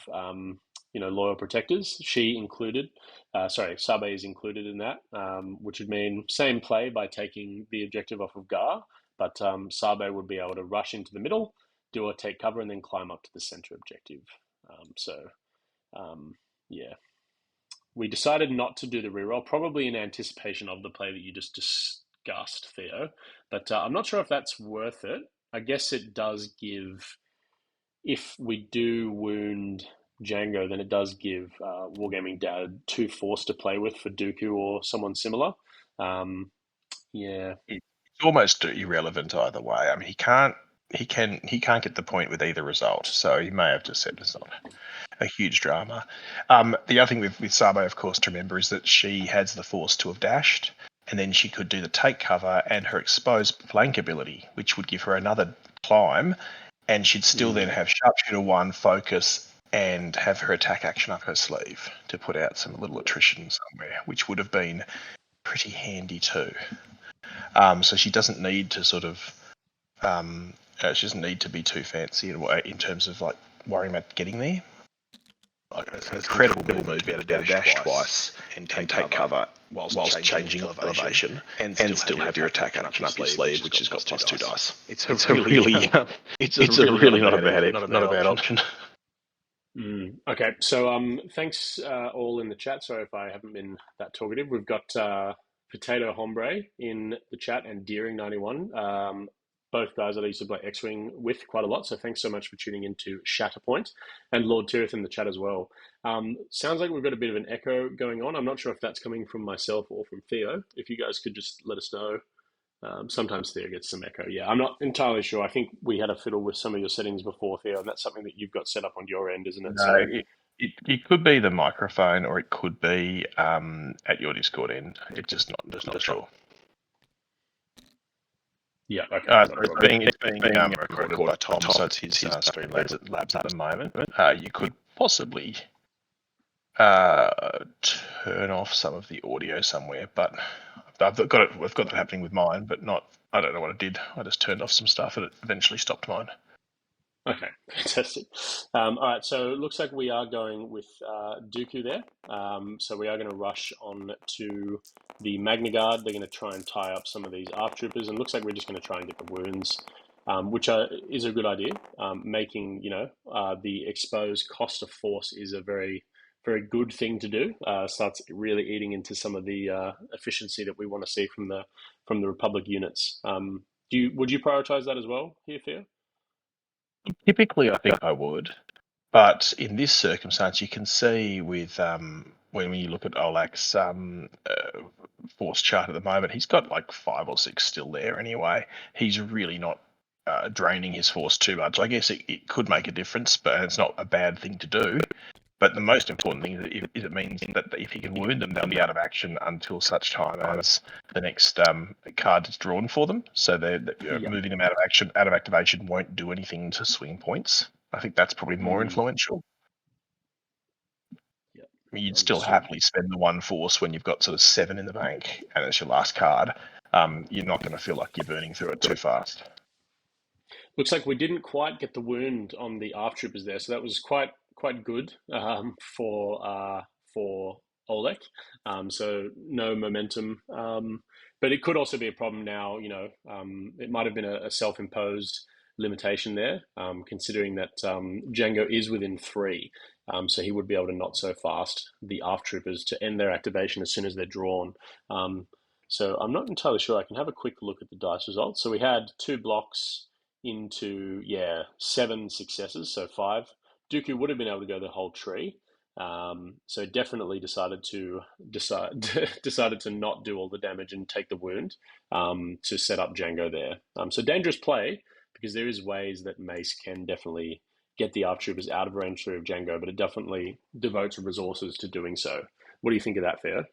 A: loyal protectors. She included, Sabe is included in that, which would mean same play by taking the objective off of Gar, but Sabe would be able to rush into the middle, do a take cover, and then climb up to the center objective. Yeah. We decided not to do the reroll, probably in anticipation of the play that you just discussed, Theo. But I'm not sure if that's worth it. I guess it does give, if we do wound Django, then it does give Wargaming Dad 2 force to play with for Dooku or someone similar. Yeah.
B: It's almost irrelevant either way. I mean, he can't get the point with either result, so he may have just said it's not a huge drama. The other thing with Sabe, of course, to remember is that she has the force to have dashed, and then she could do the take cover and her exposed flank ability, which would give her another climb, and she'd still then have sharpshooter 1 focus and have her attack action up her sleeve to put out some little attrition somewhere, which would have been pretty handy too. So she doesn't need to sort of she doesn't need to be too fancy in terms of like worrying about getting there. Like it's an incredible move to be able to dash twice and take cover whilst changing elevation and still have your attack action up your sleeve, which has got +2 dice. It's a really not a bad option.
A: Okay, so thanks all in the chat. Sorry if I haven't been that talkative. We've got Potato Hombre in the chat and Deering91. Both guys that I used to play X-Wing with quite a lot, so thanks so much for tuning into Shatterpoint, and Lord Tirith in the chat as well. Sounds like we've got a bit of an echo going on. I'm not sure if that's coming from myself or from Theo. If you guys could just let us know. Sometimes Theo gets some echo. Yeah, I'm not entirely sure. I think we had a fiddle with some of your settings before, Theo, and that's something that you've got set up on your end, isn't it?
B: No, it could be the microphone, or it could be at your Discord end. It's just not sure.
A: Yeah, okay.
B: It's being recorded by Tom, so it's his Streamlabs at the moment. You could possibly turn off some of the audio somewhere, but we've got that happening with mine, but not. I don't know what I did. I just turned off some stuff, and it eventually stopped mine.
A: Okay, fantastic. All right, so it looks like we are going with Dooku there. So we are going to rush on to the Magna Guard. They're going to try and tie up some of these ARC troopers, and it looks like we're just going to try and get the wounds, which is a good idea. Making the exposed cost of force is a very, very good thing to do. Starts really eating into some of the efficiency that we want to see from the Republic units. Would you prioritize that as well here, Theo?
B: Typically, I think I would, but in this circumstance, you can see with when you look at Olek's force chart at the moment, he's got like 5 or 6 still there anyway. He's really not draining his force too much. I guess it could make a difference, but it's not a bad thing to do. But the most important thing is it means that if he can wound them, they'll be out of action until such time as the next card is drawn for them. So moving them out of activation won't do anything to swing points. I think that's probably more influential.
A: Yeah.
B: You'd still happily spend the 1 force when you've got sort of 7 in the bank and it's your last card. You're not going to feel like you're burning through it too fast.
A: Looks like we didn't quite get the wound on the ARC troopers there, so that was quite good for Olek. So no momentum, but it could also be a problem now. It might have been a self-imposed limitation there, considering that Django is within 3, so he would be able to not so fast the ARC troopers to end their activation as soon as they're drawn. So I'm not entirely sure. I can have a quick look at the dice results. So we had 2 blocks into 7 successes, so 5. Dooku would have been able to go the whole tree, so definitely decided to not do all the damage and take the wound to set up Django there. So dangerous play, because there is ways that Mace can definitely get the ARC troopers out of range 3 of Django, but it definitely devotes resources to doing so. What do you think of that, Theo?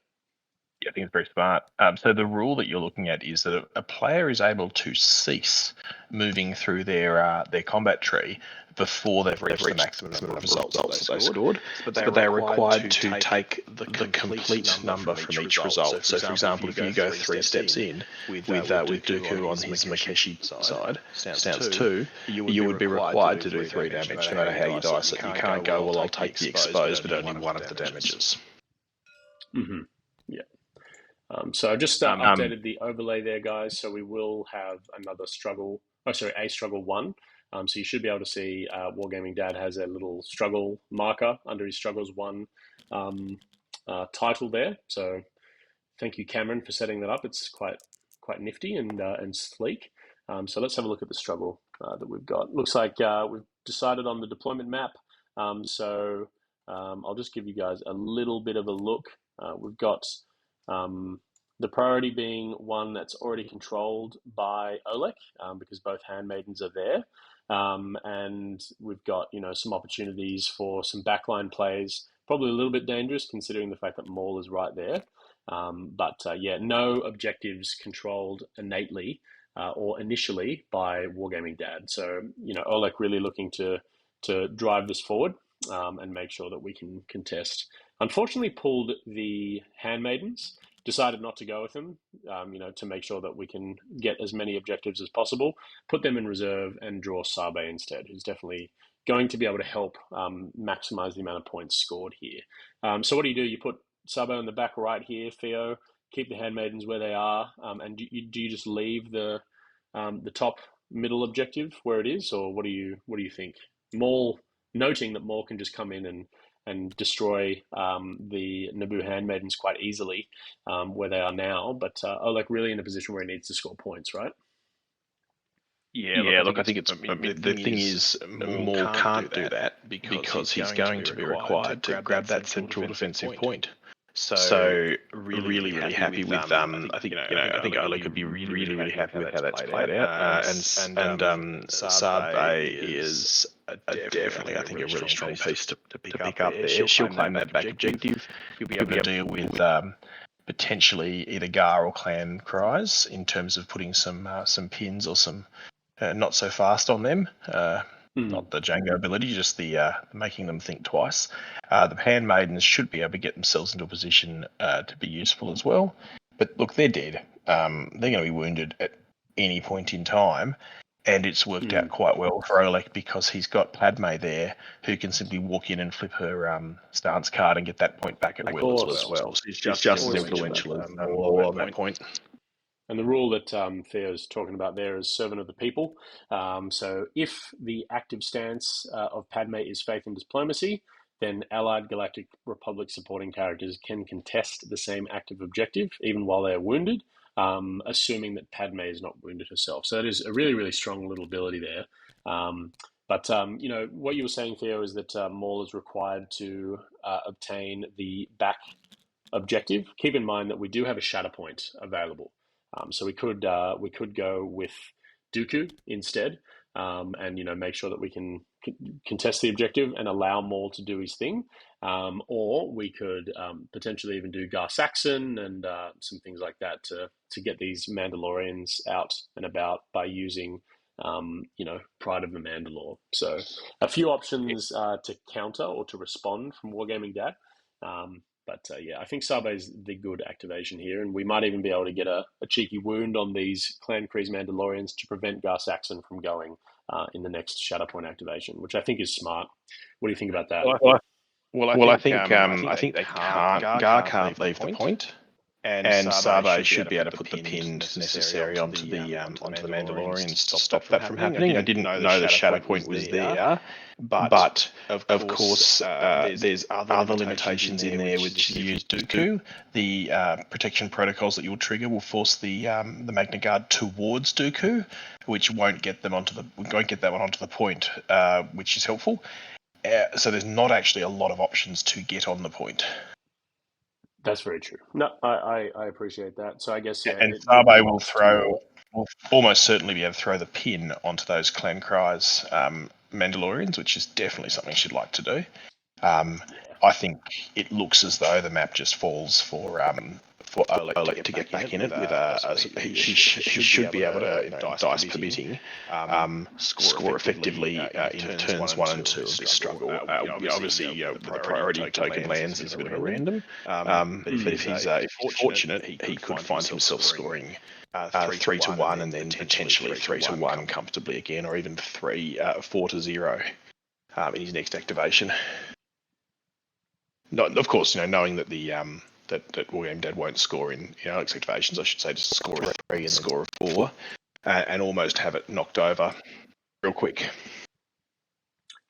B: Yeah, I think it's very smart. So the rule that you're looking at is that a player is able to cease moving through their combat tree before they've reached the maximum number of results that they scored. But they are required to take the complete number from each result. So, for example, if you go 3 steps in with Dooku on his Makeshi side, stance 2, you would be required to do 3 damage no matter how you dice it. You can't go, well, I'll take the exposed, but only one of the damages.
A: Mm-hmm. Yeah. So I just updated the overlay there, guys. So we will have a struggle 1. So you should be able to see Wargaming Dad has a little struggle marker under his struggles 1 title there. So thank you, Cameron, for setting that up. It's quite nifty and sleek. So let's have a look at the struggle that we've got. Looks like we've decided on the deployment map. So I'll just give you guys a little bit of a look. We've got the priority being one that's already controlled by Olek, because both handmaidens are there. And we've got, some opportunities for some backline plays, probably a little bit dangerous considering the fact that Maul is right there. But no objectives controlled innately or initially by Wargaming Dad. So, Olek really looking to drive this forward and make sure that we can contest. Unfortunately, pulled the handmaidens, decided not to go with them, to make sure that we can get as many objectives as possible, put them in reserve and draw Sabe instead, who's definitely going to be able to help maximize the amount of points scored here. So what do? You put Sabe on the back right here, Theo, keep the handmaidens where they are, and do you just leave the top middle objective where it is, or what do you think? Maul, noting that Maul can just come in and destroy the Naboo handmaidens quite easily where they are now, but Olek really in a position where he needs to score points, right?
B: Yeah, look, I think it's the thing is Maul can't do that because he's going to be required to grab that central defensive point. So really happy with I think Olek could be really happy with how that's played out. And Sabe is definitely, I think, a really strong piece to pick up there. She'll claim that back objective. He'll be able to deal with potentially either Gar or Clan Cries in terms of putting some pins or some not so fast on them. Not the Django ability, just the making them think twice. The handmaidens should be able to get themselves into a position to be useful as well. But look, they're dead. They're going to be wounded at any point in time. And it's worked out quite well for Olek because he's got Padme there who can simply walk in and flip her stance card and get that point back at will as well. So she's just as influential as Maul on that point.
A: And the rule that Theo's talking about there is servant of the people. So if the active stance of Padme is faith and diplomacy, then allied Galactic Republic supporting characters can contest the same active objective even while they are wounded, assuming that Padme is not wounded herself. So that is a really strong little ability there. But what you were saying, Theo, is that Maul is required to obtain the back objective. Keep in mind that we do have a Shatterpoint available. So we could go with Dooku instead, and make sure that we can contest the objective and allow Maul to do his thing, or we could potentially even do Gar Saxon and some things like that to get these Mandalorians out and about by using Pride of the Mandalore. So a few options to counter or to respond from Wargaming Dad. But I think Sabe's the good activation here, and we might even be able to get a cheeky wound on these Clan Kryze Mandalorians to prevent Gar Saxon from going in the next Shatterpoint activation, which I think is smart. What do you think about that?
B: Well, I think they can't. Gar can't leave the point. And Sabe should be able to put the pins necessary onto the Mandalorians to stop that from happening. I didn't know the Shatterpoint was there, but of course there's other limitations in there which you use Dooku. The protection protocols that you'll trigger will force the Magna Guard towards Dooku, which won't get that one onto the point, which is helpful. So there's not actually a lot of options to get on the point.
A: That's very true. No, I appreciate that. So I guess
B: and Sabe will almost certainly be able to throw the pin onto those Clan Cries Mandalorians, which is definitely something she'd like to do.
A: Yeah.
B: I think it looks as though the map just falls for Olek to get back in it with he should be able to, dice permitting, score effectively in turns 1 and 2 of this struggle. Obviously, the priority token lands is a bit of a random, but if he's fortunate, he could find himself scoring 3-1 and then potentially 3-1 comfortably again, or even 4-0 in his next activation. Not, of course, knowing that the that Wargaming Dad won't score in Alex's activations, I should say, just score a 3 and score a 4, and almost have it knocked over real quick.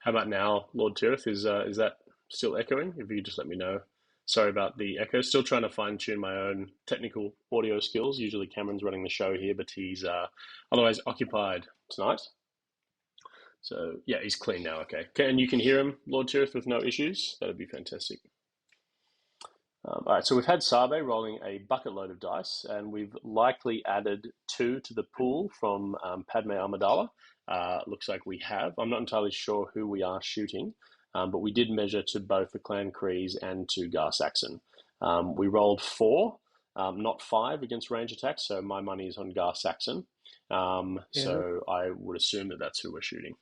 A: How about now, Lord Tirith? Is that still echoing? If you could just let me know. Sorry about the echo. Still trying to fine tune my own technical audio skills. Usually Cameron's running the show here, but he's otherwise occupied tonight. So yeah, he's clean now. Okay, and you can hear him, Lord Tirith, with no issues. That'd be fantastic. All right, so we've had Sabe rolling a bucket load of dice, and we've likely added 2 to the pool from Padme Amidala. Looks like we have. I'm not entirely sure who we are shooting, but we did measure to both the Clan Kreese and to Gar Saxon. We rolled 4, not 5 against range attacks, so my money is on Gar Saxon. So I would assume that that's who we're shooting.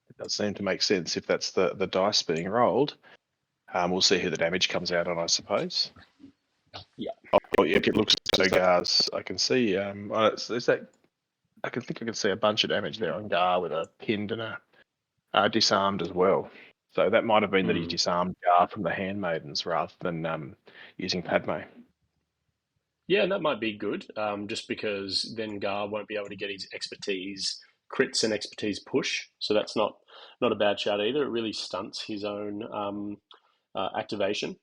B: It does seem to make sense if that's the dice being rolled. We'll see who the damage comes out on, I suppose.
A: Yeah.
B: Oh, yeah, it looks so Gar's. I can see. Is that? I can see a bunch of damage there on Gar with a pinned and a disarmed as well. So that might have been that he disarmed Gar from the Handmaidens rather than using Padme.
A: Yeah, that might be good. Just because then Gar won't be able to get his expertise crits and expertise push. So that's not a bad shout either. It really stunts his own activation.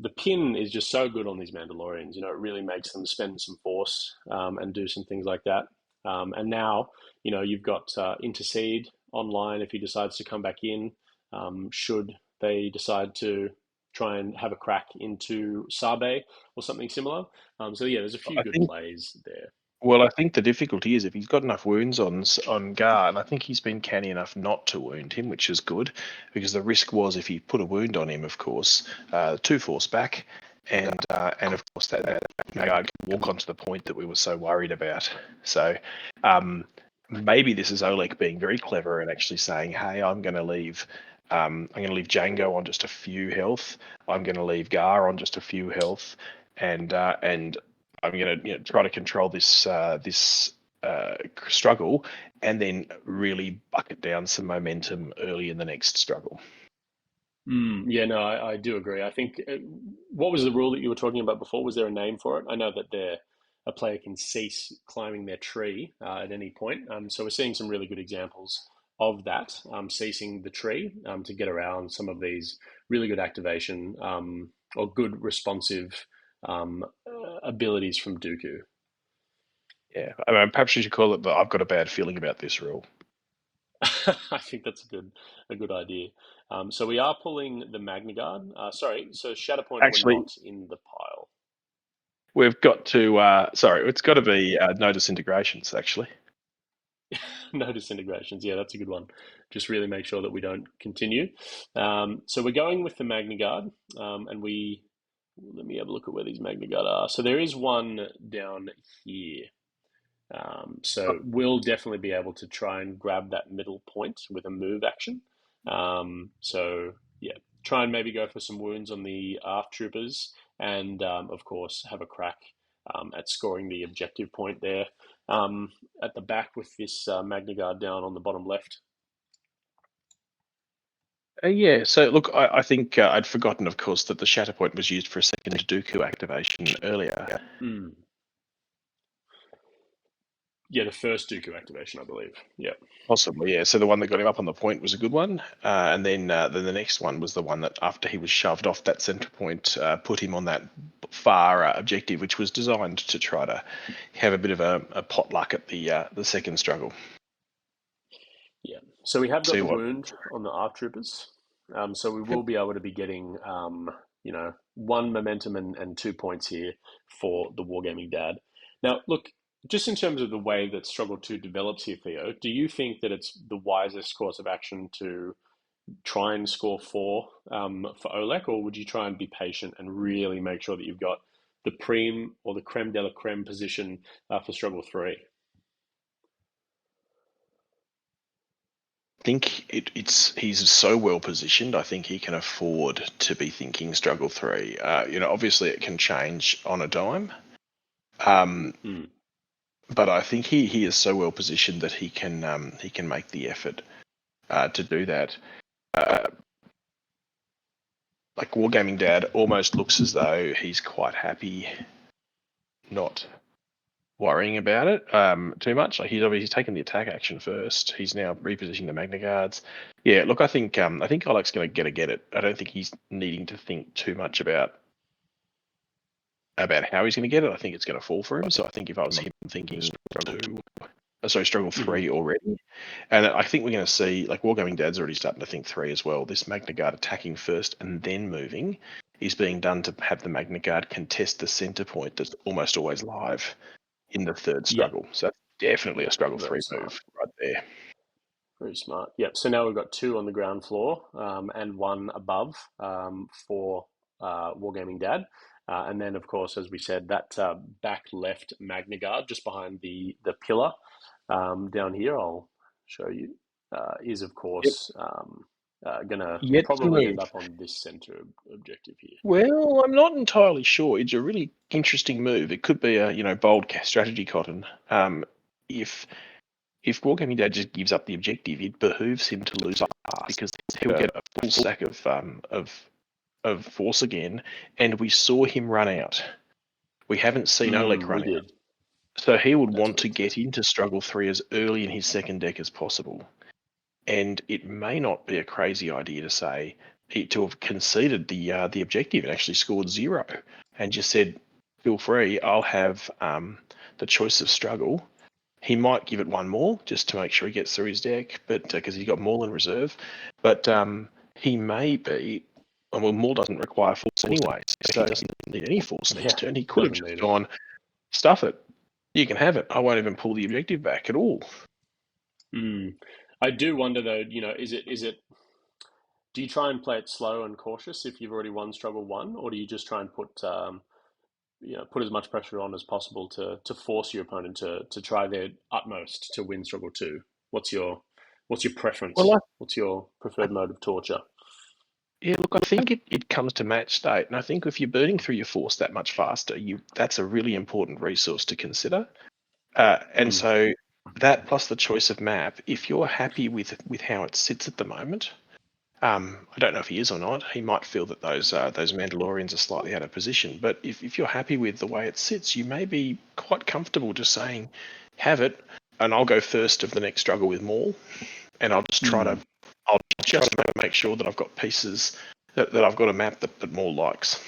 A: The pin is just so good on these Mandalorians. It really makes them spend some force and do some things like that. And now, you've got Intercede online if he decides to come back in, should they decide to try and have a crack into Sabe or something similar. So yeah, there's a few good plays there.
B: Well, I think the difficulty is if he's got enough wounds on Gar, and I think he's been canny enough not to wound him, which is good, because the risk was if he put a wound on him, of course, 2 force back, and of course that Gar can walk onto the point that we were so worried about. So maybe this is Olek being very clever and actually saying, "Hey, I'm going to leave Django on just a few health. I'm going to leave Gar on just a few health, and I'm going to try to control this struggle, and then really bucket down some momentum early in the next struggle."
A: Yeah, no, I do agree. I think what was the rule that you were talking about before? Was there a name for it? I know that a player can cease climbing their tree at any point. So we're seeing some really good examples of that, ceasing the tree to get around some of these really good activation or good responsive abilities from Dooku.
B: Yeah, I mean, perhaps you should call it the "I've got a bad feeling about this" rule.
A: I think that's a good idea. So we are pulling the Magna Guard. So Shatterpoint
B: Actually,
A: were not in the pile.
B: We've got to. It's got to be no disintegrations. Actually,
A: No disintegrations. Yeah, that's a good one. Just really make sure that we don't continue. So we're going with the Magna Guard, and let me have a look at where these Magna Guard are. So there is one down here. So we'll definitely be able to try and grab that middle point with a move action. So yeah, try and maybe go for some wounds on the ARF troopers, and of course have a crack at scoring the objective point there at the back with this Magna Guard down on the bottom left.
B: yeah. So look, I think I'd forgotten, of course, that the Shatterpoint was used for a second Dooku activation earlier.
A: Yeah, the first Dooku activation, I believe. Yeah.
B: Possibly, yeah. So the one that got him up on the point was a good one, and then the next one was the one that, after he was shoved off that center point, put him on that far objective, which was designed to try to have a bit of a potluck at the second struggle.
A: Yeah. So we have got the wound on the ARF troopers, so we will be able to be getting 1 momentum and 2 points here for the Wargaming Dad. Now, look, Just in terms of the way that Struggle 2 develops here, Theo, do you think that it's the wisest course of action to try and score 4 for Olek, or would you try and be patient and really make sure that you've got the prime or the creme de la creme position for Struggle 3?
C: I think he's so well positioned. I think he can afford to be thinking Struggle 3. Obviously it can change on a dime. But I think he is so well positioned that he can make the effort to do that. Like Wargaming Dad almost looks as though he's quite happy not worrying about it too much. Like he's obviously taken the attack action first. He's now repositioning the Magna Guards. Yeah, look, I think Olek's going to get it. I don't think he's needing to think too much about how he's going to get it. I think it's going to fall for him. So I think if I was him thinking Struggle 3 already. And I think we're going to see, like Wargaming Dad's already starting to think 3 as well. This Magna Guard attacking first and then moving is being done to have the Magna Guard contest the center point that's almost always live in the third struggle. Yeah. So that's definitely a Struggle 3 move right there.
A: Very smart. Yep. So now we've got 2 on the ground floor and 1 above for Wargaming Dad. And then, of course, as we said, that back left Magna Guard just behind the pillar down here, I'll show you, is, of course, going to probably end up on this center objective here.
C: Well, I'm not entirely sure. It's a really interesting move. It could be a bold strategy, Cotton. If Wargaming Dad just gives up the objective, it behooves him to lose fast because he'll get a full stack of force again, and we saw him run out. We haven't seen Olek run out. So he would want to get into Struggle 3 as early in his second deck as possible. And it may not be a crazy idea to say to have conceded the objective and actually scored 0 and just said, feel free, I'll have the choice of Struggle. He might give it 1 more just to make sure he gets through his deck, but because he's got Maul in reserve. But he may be. Well, Maul doesn't require force anyway, so he doesn't need any force next turn. He could have just gone, stuff it. You can have it. I won't even pull the objective back at all.
A: I do wonder though. Is it? Do you try and play it slow and cautious if you've already won Struggle 1, or do you just try and put as much pressure on as possible to force your opponent to try their utmost to win Struggle 2? What's your preference? What's your preferred mode of torture?
C: Yeah, look, I think it comes to match state, and I think if you're burning through your force that much faster, that's a really important resource to consider. And so that plus the choice of map, if you're happy with how it sits at the moment, I don't know if he is or not. He might feel that those Mandalorians are slightly out of position. But if you're happy with the way it sits, you may be quite comfortable just saying, have it, and I'll go first of the next struggle with Maul, and I'll just try to make sure that I've got pieces that I've got a map that Maul likes.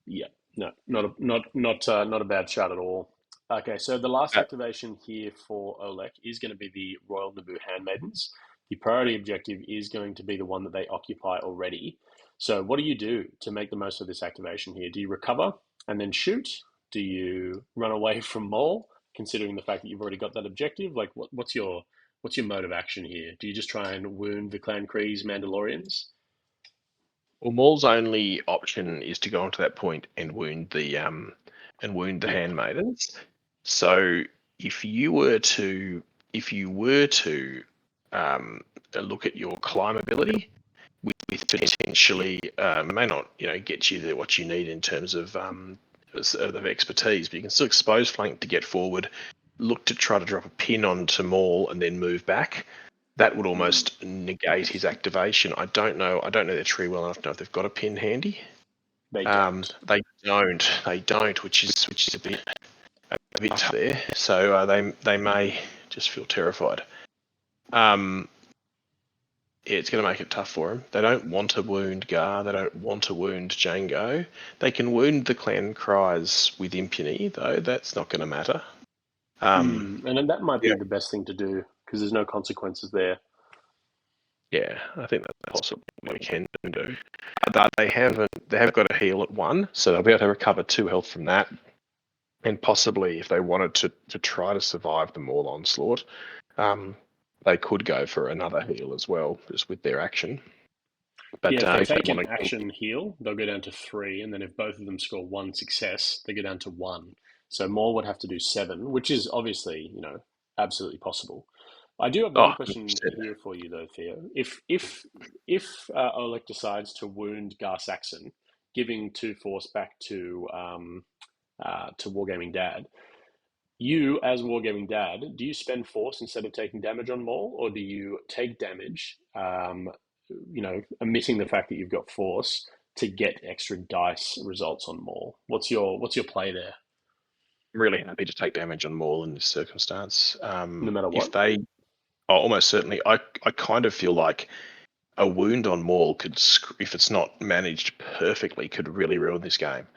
A: Yeah, no, not a bad shot at all. Okay, so the last activation here for Olek is going to be the Royal Naboo Handmaidens. The priority objective is going to be the one that they occupy already. So what do you do to make the most of this activation here? Do you recover and then shoot? Do you run away from Maul, considering the fact that you've already got that objective? Like, what's your mode of action here? Do you just try and wound the Clan Kree's Mandalorians?
C: Well, Maul's only option is to go onto that point and wound the handmaidens. So if you were to look at your climb ability with potentially may not get you what you need in terms of expertise, but you can still expose flank to get forward, look to try to drop a pin onto Maul and then move back. That would almost negate his activation. I don't know their tree well enough to know if they've got a pin handy.
A: They don't.
C: They don't, which is a bit tough there. So they may just feel terrified. Yeah, it's going to make it tough for him. They don't want to wound Gar. They don't want to wound Django. They can wound the Clan Cries with impunity, though. That's not going to matter.
A: And that might be the best thing to do because there's no consequences there.
C: Yeah, I think that's possible. We can do. They have got a heal at 1, so they'll be able to recover 2 health from that. And possibly, if they wanted to try to survive the Maul onslaught, they could go for another heal as well, just with their action. But
A: yeah, if they
C: if they
A: take an
C: want to,
A: action heal, they'll go down to 3, and then if both of them score 1 success, they go down to 1. So Maul would have to do 7, which is obviously, absolutely possible. I do have one question here for you, though, Theo. If Olek decides to wound Gar Saxon, giving 2 force back to Wargaming Dad, you, as Wargaming Dad, do you spend force instead of taking damage on Maul, or do you take damage, omitting the fact that you've got force to get extra dice results on Maul? What's your play there?
C: I'm really happy to take damage on Maul in this circumstance.
A: No matter what?
C: If they, almost certainly, I kind of feel like a wound on Maul could, if it's not managed perfectly, could really ruin this game.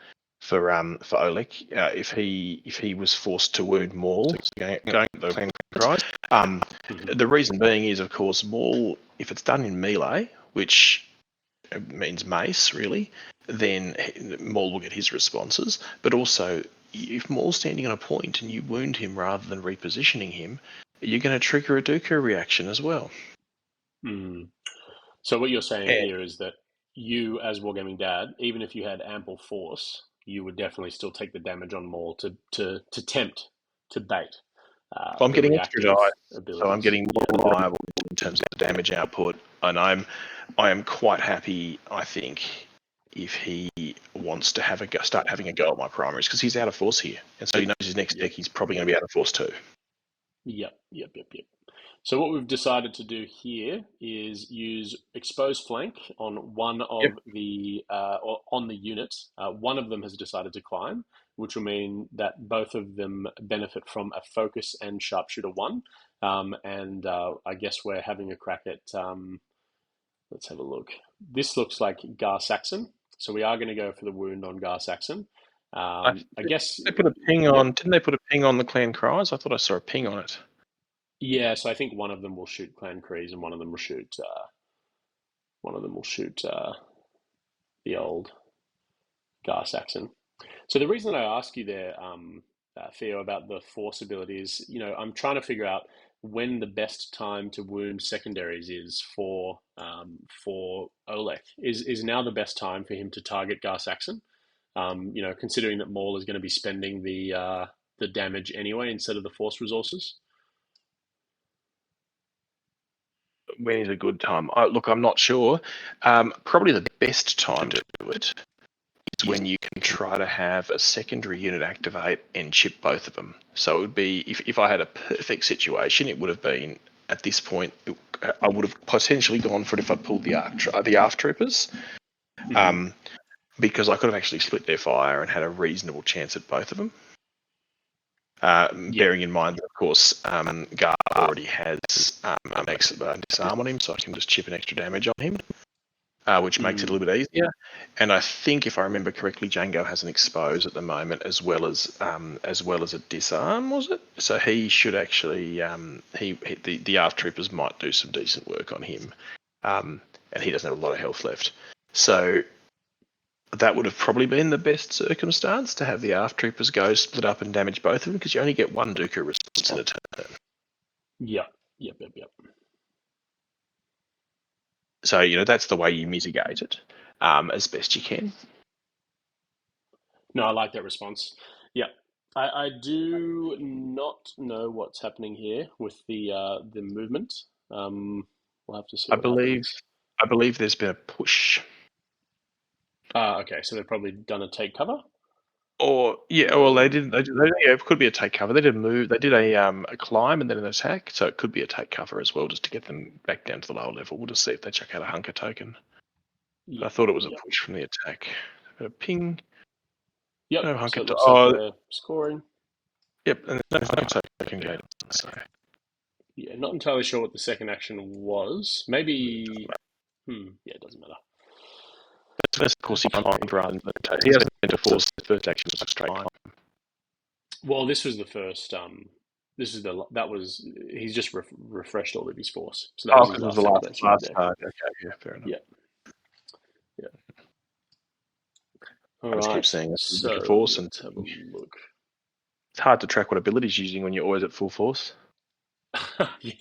C: For Olek, if he was forced to wound Maul, going the clan cries. The reason being is, of course, Maul, if it's done in melee, which means mace, really, then Maul will get his responses. But also, if Maul's standing on a point and you wound him rather than repositioning him, you're going to trigger a Dooku reaction as well.
A: So what you're saying here is that you, as Wargaming Dad, even if you had ample force, you would definitely still take the damage on Maul to tempt, to bait.
C: I'm getting extra dice, so I'm getting more reliable in terms of damage output, and I am quite happy, I think, if he wants to start having a go at my primaries, because he's out of force here, and so he knows his next deck he's probably going to be out of force too.
A: Yep. So what we've decided to do here is use exposed flank on one of the or on the unit. One of them has decided to climb, which will mean that both of them benefit from a focus and sharpshooter 1. And I guess we're having a crack at. Let's have a look. This looks like Gar Saxon, so we are going to go for the wound on Gar Saxon. I guess
C: they put a ping on. Didn't they put a ping on the clan cries? I thought I saw a ping on it.
A: Yeah, so I think one of them will shoot Clan Kreese and one of them will shoot the old Gar Saxon. So the reason that I ask you there, Theo, about the force abilities, I'm trying to figure out when the best time to wound secondaries is for Olek. Is now the best time for him to target Gar Saxon? Considering that Maul is going to be spending the damage anyway instead of the force resources.
C: When is a good time? Look, I'm not sure. Probably the best time to do it is when you can try to have a secondary unit activate and chip both of them. So it would be, if I had a perfect situation, it would have been, at this point, I would have potentially gone for it if I pulled the ARF troopers, because I could have actually split their fire and had a reasonable chance at both of them. Bearing in mind that, of course, Gar already has an extra disarm on him, so I can just chip an extra damage on him, which makes it a little bit easier. And I think, if I remember correctly, Django has an expose at the moment, as well as a disarm, was it? So he should actually, the ARF troopers might do some decent work on him, and he doesn't have a lot of health left. So that would have probably been the best circumstance, to have the ARF troopers go split up and damage both of them, because you only get one Dooku response in a turn.
A: Yep.
C: So, that's the way you mitigate it as best you can.
A: No, I like that response. Yeah. I do not know what's happening here with the movement. We'll have to see what happens.
C: I believe there's been a push.
A: Okay, so they've probably done a take cover?
C: Or they didn't. It could be a take cover. They did a move. They did a climb and then an attack. So it could be a take cover as well, just to get them back down to the lower level. We'll just see if they chuck out a hunker token. I thought it was a push from the attack. A ping.
A: Yep.
C: No hunker.
A: So it looks like they're scoring.
C: Yep, and there's no token gate. So.
A: Yeah, not entirely sure what the second action was. Maybe. Yeah, it doesn't matter.
C: Of course, he climbed rather than he hasn't been to force. The first action was a straight climb.
A: Well, this was the first. He's just refreshed all of his force. So that was
C: the last start. Okay, yeah, fair enough.
A: Yeah.
C: I just keep seeing it.
A: So
C: Force and
A: let's have a look.
C: It's hard to track what abilities you're using when you're always at full force.
A: Yeah,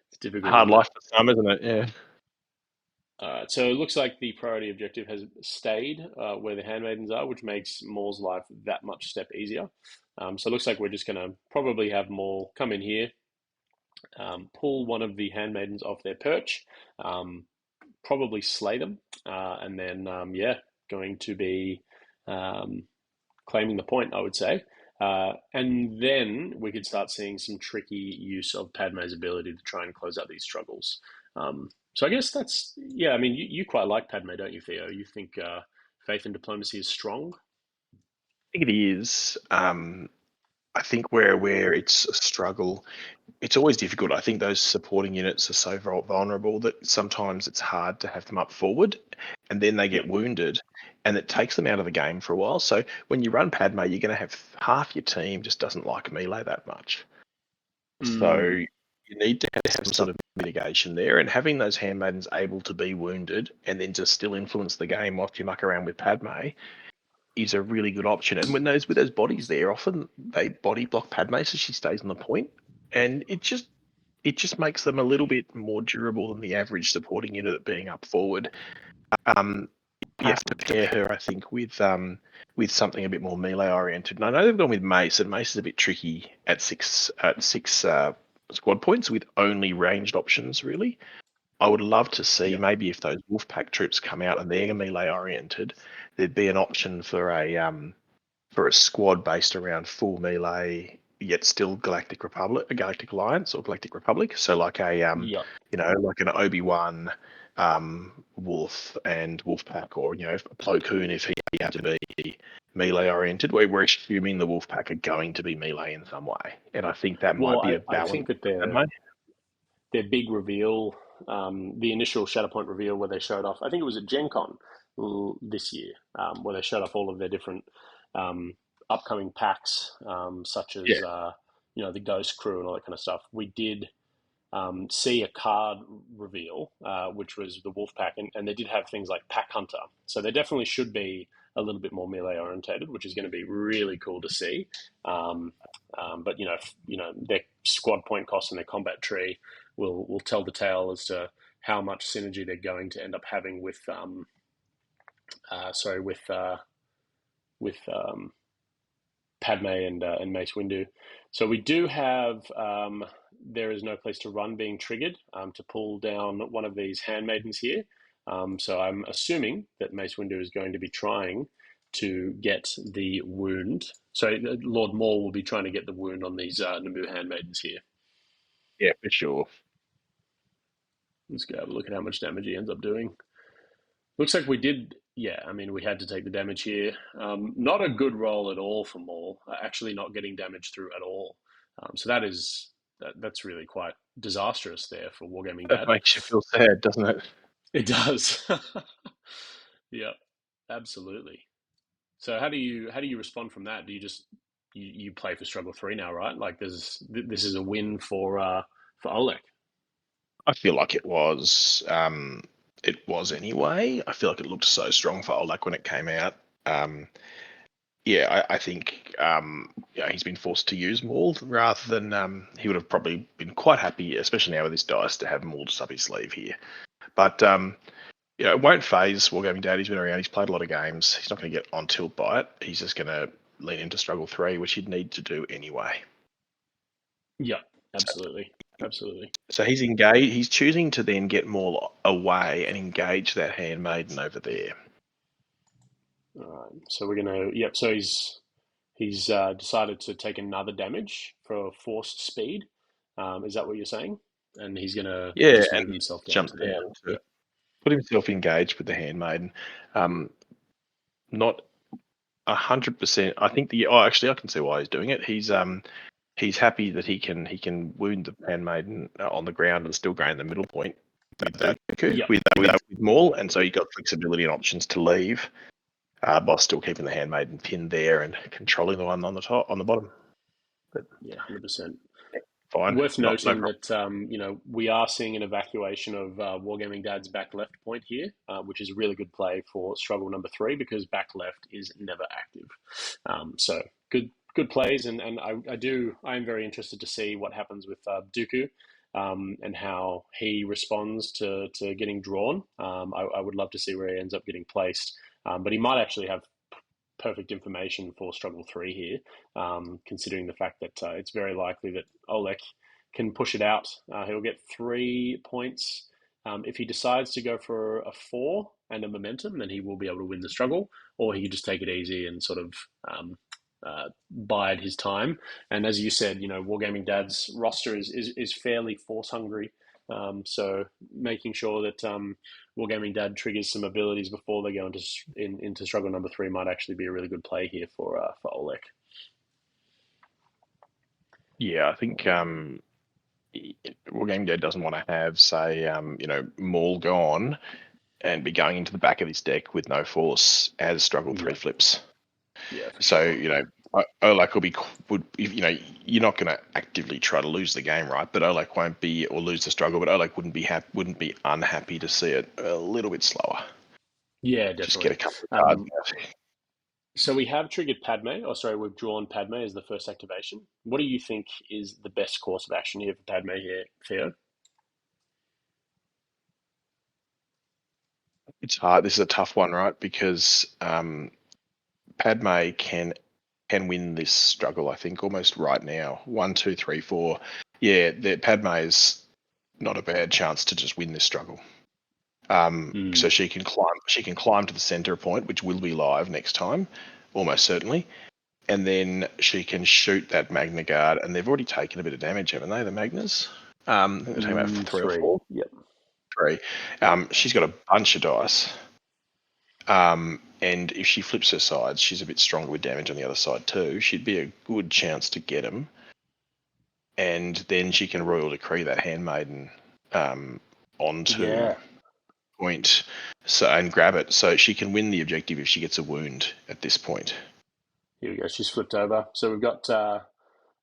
A: it's difficult.
C: Hard life for some, isn't it? Yeah.
A: So it looks like the priority objective has stayed where the handmaidens are, which makes Maul's life that much step easier. So it looks like we're just going to probably have Maul come in here, pull one of the handmaidens off their perch, probably slay them, and then, going to be claiming the point, I would say. And then we could start seeing some tricky use of Padme's ability to try and close out these struggles. So I guess that's, yeah, I mean, you quite like Padme, don't you, Theo? You think faith and diplomacy is strong?
C: I think it is. I think where it's a struggle, it's always difficult. I think those supporting units are so vulnerable that sometimes it's hard to have them up forward, and then they get wounded, and it takes them out of the game for a while. So when you run Padme, you're going to have half your team just doesn't like melee that much. So you need to have some sort of mitigation there, and having those handmaidens able to be wounded and then just still influence the game whilst you muck around with Padme is a really good option. And with those bodies there, often they body block Padme so she stays on the point, and it just makes them a little bit more durable than the average supporting unit being up forward. You have to pair her, I think, with something a bit more melee oriented. And I know they've gone with Mace, and Mace is a bit tricky at six squad points with only ranged options. Really, I would love to see maybe if those Wolfpack troops come out and they're melee oriented, there'd be an option for a squad based around full melee, yet still Galactic Alliance or Galactic Republic. So like a like an Obi-Wan, Wolf and Wolfpack, or Plo Koon if he had to be melee oriented. We're assuming the Wolfpack are going to be melee in some way, and I think that might be a balance.
A: I think that their big reveal, the initial Shatterpoint reveal where they showed off, I think it was at Gen Con this year, where they showed off all of their different upcoming packs, such as the Ghost Crew and all that kind of stuff. We did see a card reveal, which was the Wolfpack, and they did have things like Pack Hunter. So they definitely should be a little bit more melee orientated, which is going to be really cool to see. But their squad point cost and their combat tree will tell the tale as to how much synergy they're going to end up having with Padme and Mace Windu. So we do have there is no place to run being triggered to pull down one of these handmaidens here. So I'm assuming that Mace Windu is going to be trying to get the wound. So Lord Maul will be trying to get the wound on these Naboo handmaidens here.
C: Yeah, for sure.
A: Let's go have a look at how much damage he ends up doing. Looks like we did, we had to take the damage here. Not a good roll at all for Maul, actually not getting damage through at all. So that's really quite disastrous there for Wargaming Dad.
C: That makes you feel sad, doesn't it?
A: It does. Yeah, absolutely. So how do you respond from that? Do you just you play for Struggle 3 now, right? Like this is a win for Olek.
C: I feel like it was. It was anyway. I feel like it looked so strong for Olek when it came out. I think he's been forced to use Maul rather than he would have probably been quite happy, especially now with this dice, to have Maul just up his sleeve here. But it won't phase Wargaming Dad. He's been around. He's played a lot of games. He's not going to get on tilt by it. He's just going to lean into Struggle 3, which he'd need to do anyway.
A: Yeah, absolutely. Absolutely.
C: So he's engaged. He's choosing to then get Maul away and engage that handmaiden over there.
A: All right. So we're gonna. Yep. So he's decided to take another damage for forced speed. Is that what you're saying? And he's gonna just move himself down
C: jump down to put himself engaged with the handmaiden. Not 100%. I think actually I can see why he's doing it. He's happy that he can wound the handmaiden on the ground and still gain the middle point with Maul, and so he got flexibility and options to leave, while still keeping the handmaiden pinned there and controlling the one on the top, on the bottom.
A: But 100%.
C: Fine.
A: Worth noting that we are seeing an evacuation of Wargaming Dad's back left point here, which is a really good play for struggle number 3 because back left is never active. So good good plays, and I am very interested to see what happens with Dooku, and how he responds to getting drawn. I would love to see where he ends up getting placed, but he might actually have perfect information for struggle 3 here, considering the fact that it's very likely that Olek can push it out. He'll get 3 points. If he decides to go for a 4 and a momentum, then he will be able to win the struggle, or he can just take it easy and sort of bide his time. And as you said, Wargaming Dad's roster is fairly force hungry. So making sure that Wargaming Dad triggers some abilities before they go into struggle number 3 might actually be a really good play here for Olek.
C: Yeah, I think Wargaming Dad doesn't want to have, say, Maul gone and be going into the back of his deck with no force as struggle 3 flips.
A: Yeah, for
C: So,
A: sure.
C: Olek you're not going to actively try to lose the game, right? But Olek won't be, or lose the struggle, but Olek wouldn't be unhappy to see it a little bit slower.
A: Yeah, definitely.
C: Just get a couple of cards out.
A: So we have triggered we've drawn Padme as the first activation. What do you think is the best course of action here for Padme here, Theo?
C: It's hard. This is a tough one, right? Because Padme can win this struggle, I think, almost right now. 1, 2, 3, 4. Yeah, Padme is not a bad chance to just win this struggle. So she can climb to the center point, which will be live next time, almost certainly. And then she can shoot that Magna Guard, and they've already taken a bit of damage, haven't they, the Magnas? I think they're talking about 3 or 4.
A: Yep.
C: 3. She's got a bunch of dice. And if she flips her sides, she's a bit stronger with damage on the other side too. She'd be a good chance to get them. And then she can Royal Decree that Handmaiden onto point, and grab it. So she can win the objective if she gets a wound at this point.
A: Here we go. She's flipped over. So we've got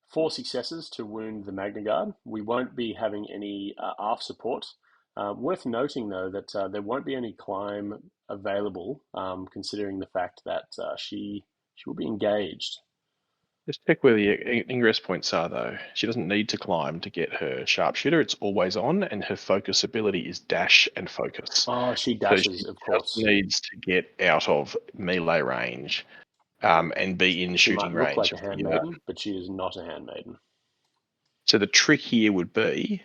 A: 4 successes to wound the Magna Guard. We won't be having any ARF support. Worth noting, though, that there won't be any climb available, considering the fact that she will be engaged.
C: Just check where the ingress points are, though. She doesn't need to climb to get her sharpshooter. It's always on, and her focus ability is dash and focus.
A: Oh, she dashes, of course.
C: She needs to get out of melee range and be in shooting range.
A: She might look like a handmaiden, but she is not a handmaiden.
C: So the trick here would be...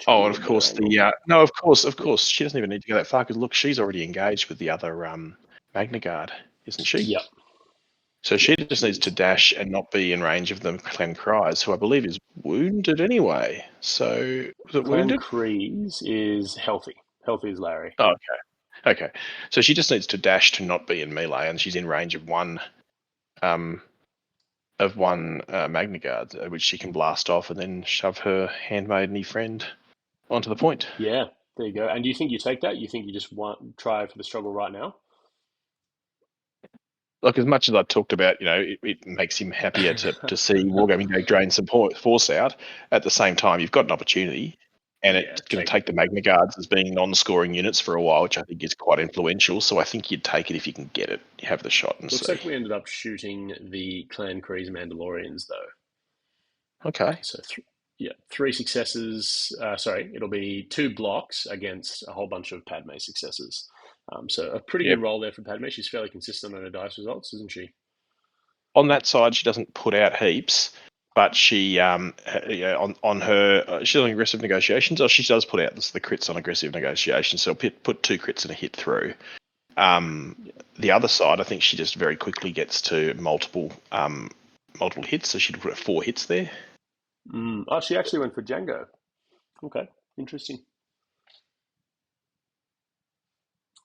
C: and of course, of course, she doesn't even need to go that far, because look, she's already engaged with the other Magna Guard, isn't she?
A: Yep.
C: So she just needs to dash and not be in range of the Clan Kryze, who I believe is wounded anyway. So, was it wounded?
A: Clan Kryze is healthy. Healthy as Larry.
C: Oh, okay. So she just needs to dash to not be in melee, and she's in range of one Magna Guard, which she can blast off and then shove her handmaideny friend onto the point.
A: Yeah, there you go. And do you think you take that? You think you just try for the struggle right now?
C: Like, as much as I talked about, it makes him happier to see Wargaming Day drain some force out. At the same time, you've got an opportunity, and it's going to take the Magna Guards as being non-scoring units for a while, which I think is quite influential. So I think you'd take it if you can get it. You have the shot and
A: Looks like we ended up shooting the Clan Kryze Mandalorians, though.
C: Okay.
A: So 3 successes. It'll be 2 blocks against a whole bunch of Padme successes. So a pretty good roll there for Padme. She's fairly consistent on her dice results, isn't she?
C: On that side, she doesn't put out heaps, but she on her she's on aggressive negotiations. Or she does put out the crits on aggressive negotiations. So put 2 crits and a hit through. The other side, I think she just very quickly gets to multiple hits. So she'd put 4 hits there.
A: Oh, she actually went for Django. Okay, interesting.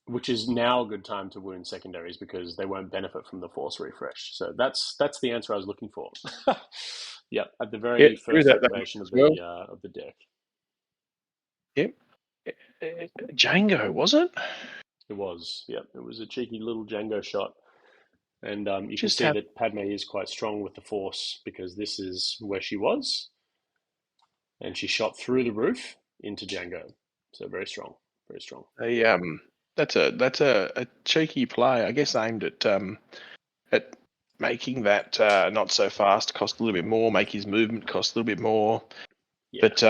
A: Which is now a good time to wound secondaries, because they won't benefit from the force refresh. So that's the answer I was looking for. Yep, at the very first activation of the deck.
C: Yep. Django, was it?
A: It was. Yep, it was a cheeky little Django shot. And you can see that Padme is quite strong with the force, because this is where she was. And she shot through the roof into Django. So very strong. Very strong.
C: That's a cheeky play, I guess, aimed at
B: making that not so fast cost a little bit more, make his movement cost a little bit more.
A: Yeah.
B: But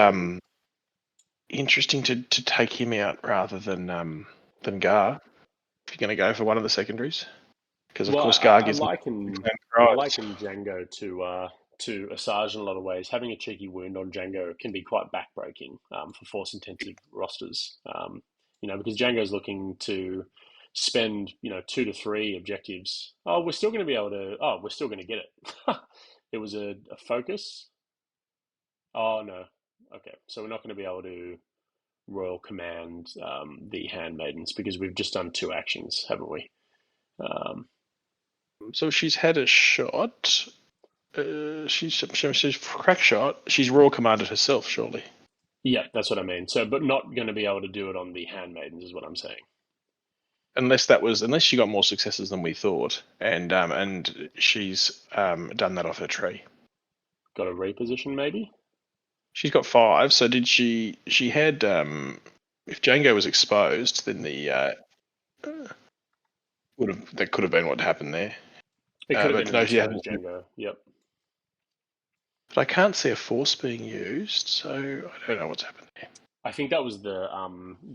B: interesting to take him out rather than Gar, if you're going to go for one of the secondaries. Because of course Gar gives
A: I liken Django to Asajj in a lot of ways. Having a cheeky wound on Django can be quite backbreaking for force intensive rosters. Because Django's looking to spend 2 to 3 objectives. Oh, we're still going to be able to. Oh, we're still going to get it. It was a focus. Oh no. Okay, so we're not going to be able to Royal Command the Handmaidens because we've just done 2 actions, haven't we?
B: So she's had a shot. She's crack shot. She's Royal Commanded herself, surely.
A: Yeah, that's what I mean. So, but not going to be able to do it on the Handmaidens, is what I'm saying.
B: Unless she got more successes than we thought, and she's done that off her tree.
A: Got a reposition, maybe.
B: She's got 5. So did she? She had. If Django was exposed, then that could have been what happened there.
A: It could have been an
B: she
A: exposed Django. Yep.
B: But I can't see a force being used, so I don't know what's happened there.
A: I think that was the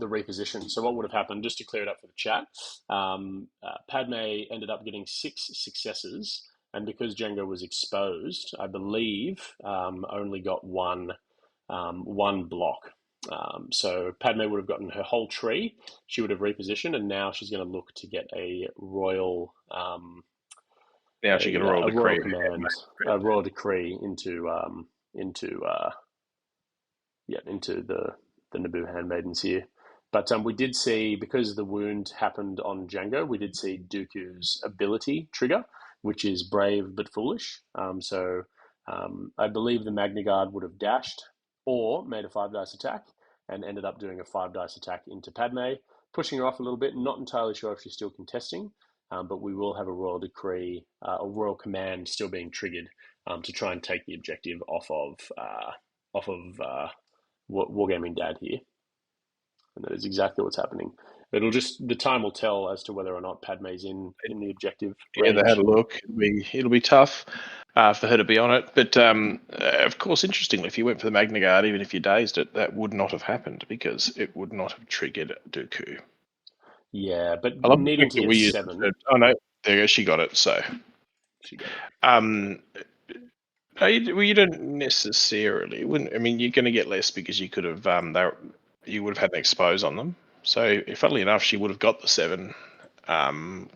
A: reposition. So what would have happened, just to clear it up for the chat, Padme ended up getting 6 successes, and because Django was exposed, I believe only got one block. So Padme would have gotten her whole tree. She would have repositioned, and now she's going to look to get a royal.
B: Now she get a royal decree.
A: Royal command, a royal decree into the Naboo handmaidens here. But we did see, because the wound happened on Django, we did see Dooku's ability trigger, which is brave but foolish. I believe the Magna Guard would have dashed or made a 5 dice attack and ended up doing a 5 dice attack into Padme, pushing her off a little bit. Not entirely sure if she's still contesting, but we will have a royal decree, a royal command still being triggered to try and take the objective off of Wargaming Dad here. And that is exactly what's happening. The time will tell as to whether or not Padme's in the objective range.
B: Yeah, they had a look. It'll be tough for her to be on it. But of course, interestingly, if you went for the Magna Guard, even if you dazed it, that would not have happened because it would not have triggered Dooku.
A: Yeah, but needing to get 7.
B: Oh no, there you go. She got it. So
A: she got it.
B: You don't necessarily. Wouldn't. I mean, you're going to get less because you could have. You would have had an expose on them. So, funnily enough, she would have got the 7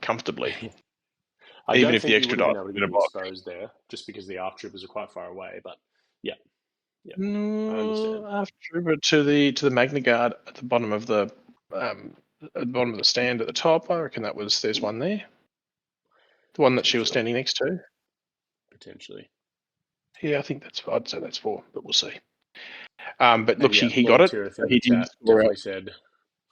B: comfortably.
A: Even if the extra dot would have been able to get exposed there, just because the ARC troopers are quite far away. But yeah, I understand.
B: ARC trooper to the Magna Guard at the bottom of the stand at the top. I reckon there's one there. The one that she was standing next to.
A: Potentially.
B: Yeah, I think I'd say that's 4, but we'll see. But look, he got it.
A: He definitely said